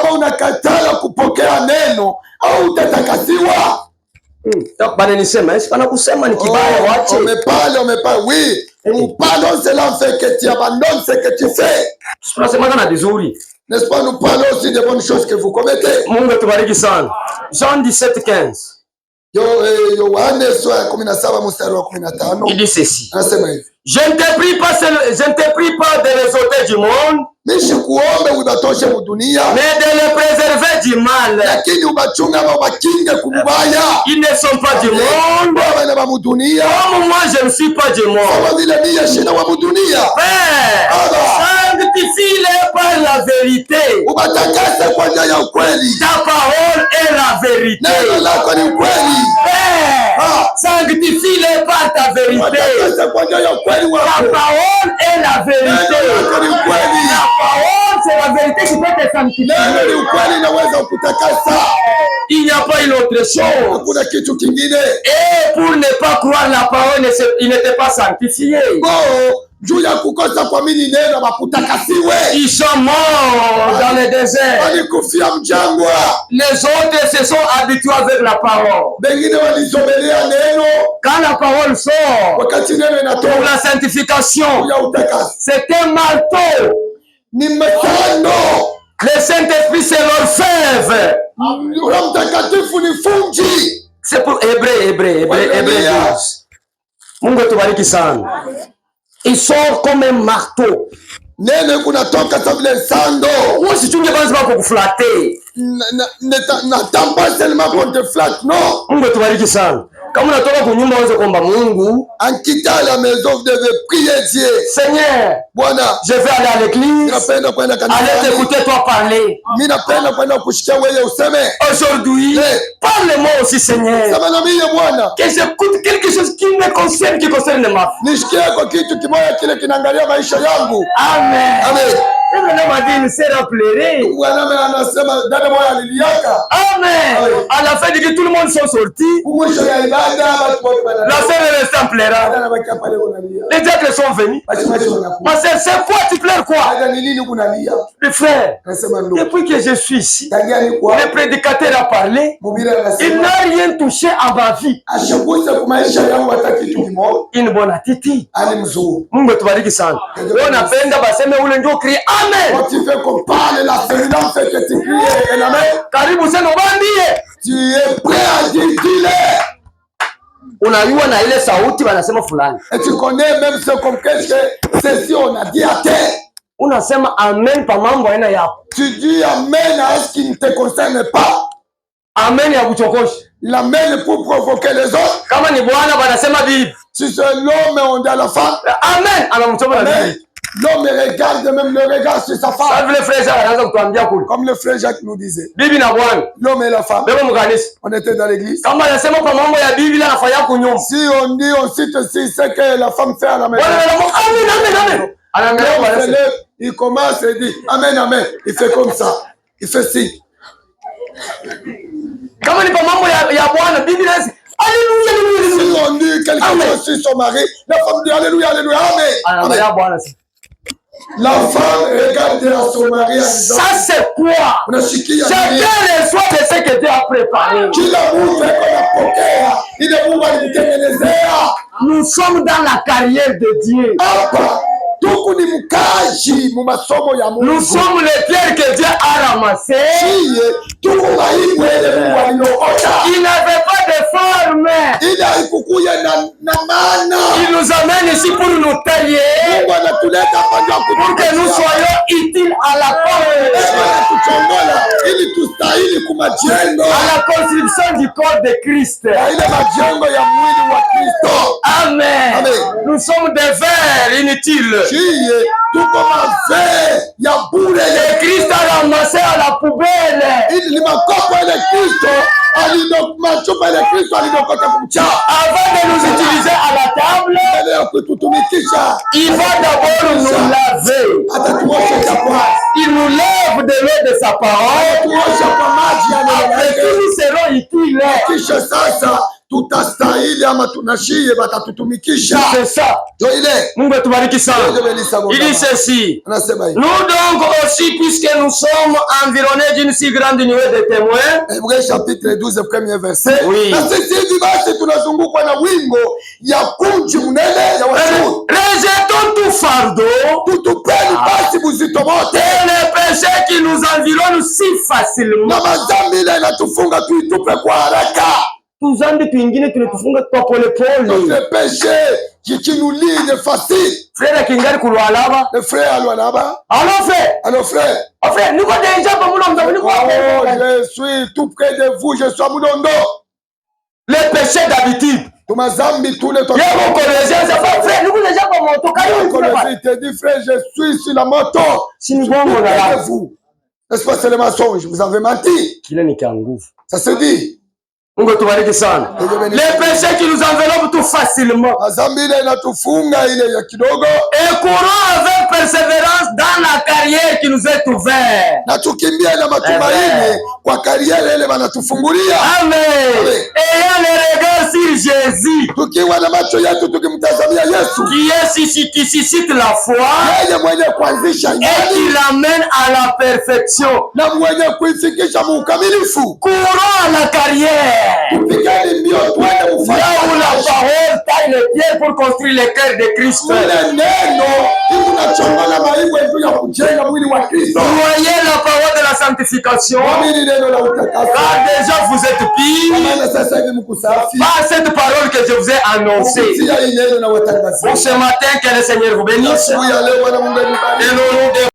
Oui. Nous parlons, cela fait que tu abandonnes ce que tu fais. N'est-ce pas, nous parlons aussi des bonnes choses que vous commettez. Jean 17, 15. Il dit ceci. Je ne te prie pas de les ôter du monde, mais de les préserver du mal. Ils ne sont pas du monde, comme moi je ne suis pas du monde. Père, sanctifie-les par la vérité. Ta parole est la vérité. Père, sanctifie-les par ta vérité. La parole est la vérité. La parole, c'est la vérité qui peut te sanctifier. Il n'y a pas une autre chose. Et pour ne pas croire la parole, il n'était pas sanctifié. Ils sont morts dans le désert. Les autres se sont habitués avec la parole. Quand la parole sort pour la sanctification, c'est un marteau. Le Saint-Esprit, c'est leur fève. C'est pour Hébreu 12. Mungu tubariki sana. Il sort comme un marteau. Usichunge kwanza kukuflate. N'attends pas seulement qu'on te flatte, non. Mungu tubariki sana. Kama unatoka kunyumba uanze kuomba Mungu. En quittant la maison, vous devez prier Dieu. Seigneur, je vais aller à l'église. Allez t'écouter toi parler. Aujourd'hui, parle-moi aussi, Seigneur. Que j'écoute quelque chose qui me concerne, qui concerne ma vie. Amen. Amen. Il s'est rappelé. Amen. À la fin de que tout le monde sont sortis, la sœur est restée en pleurant. Les diacres sont venus. Ma sœur, c'est quoi? Tu pleures quoi? Les frères, depuis que je suis ici, le prédicateur a parlé. Il n'a rien touché à ma vie. Une bonne attitude. Mungu tubariki sana. Unapenda baseme ule ndio crie amen. Quand tu fais qu'on parle, la féminin fait que tu cries amen. Karibu sana ubandie. Tu es prêt à dire unajua na ile sauti wanasema fulani. Et tu connais même ce comme qu'est-ce que c'est si on a dit à terre. Unasema amen pa mambo aina yako. Tu dis amen à ce qui ne te concerne pas. Amen ya kuchokosha. L'amen pour provoquer les autres. Kama ni bwana banasema bibi. Si c'est l'homme on dit à la femme. Amen anamchoma na bibi. L'homme regarde même le regard sur sa femme. Comme le frère Jacques nous disait. L'homme et la femme. On était dans l'église. Si on dit, on cite aussi ce que la femme fait à la maison. Amen. Il commence et dit amen, amen. Il fait comme ça. Il fait signe. Alléluia. Si on dit quelque chose sur son mari, la femme dit Alléluia, Alléluia, Amen. Amen. La femme regarde à son mari en disant, ça c'est quoi? Chacun reçoit de ce que Dieu a préparé. Nous sommes dans la carrière de Dieu. Nous sommes les pierres que Dieu a ramassées. Il n'avait pas de forme. Il nous amène ici pour nous tailler, pour que nous soyons utiles à la construction du corps de Christ. Amen. Nous sommes des vers inutiles. Le Christ a ramassé à la poubelle. Avant de nous utiliser à la table, il va d'abord nous laver. Il nous lève de l'eau de sa parole. Après que nous serons utiles. C'est ça. Mungu atubariki sana. Il dit ceci. Nous donc aussi, puisque nous sommes environnés d'une si grande nuée de témoins. Hébreux chapitre 12 premier verset. Oui. Rejetons tout fardeau. Et les péchés qui nous environnent si facilement. Tuzambi twingine tunatufunga kwa polepole. Notre péché qui nous lie de facile. Frère kingali kulwalaba. Le frère alwalaba. Alors frère. Alors frère. Frère, nous quoi déjà pas moulon mzabini kwa. Je suis tout près de vous, je suis à Moulondo. Les péchés d'habitude. Tumazambi tous les temps. Y'a mon collègue, c'est pas frère, nous déjà pas moto. Mon collègue te dit frère, je suis sur la moto. Si nous voulons vous. N'est-ce pas c'est le mensonge, vous avez menti. Kile ni kanguvu. Ça se dit. Mungu tubariki sana. Les péchés qui nous enveloppent tout facilement. Et courons avec persévérance dans la carrière qui nous est ouverte. Amen. Ayant le regard sur Jésus, qui suscite la foi et qui l'amène à la perfection. Courons à la carrière. Là où la parole taille les pierres pour construire le cœur de Christ. Voyez la parole de la sanctification. Car déjà vous êtes pire par cette parole que je vous ai annoncée. Pour ce matin, que le Seigneur vous bénisse. Et nous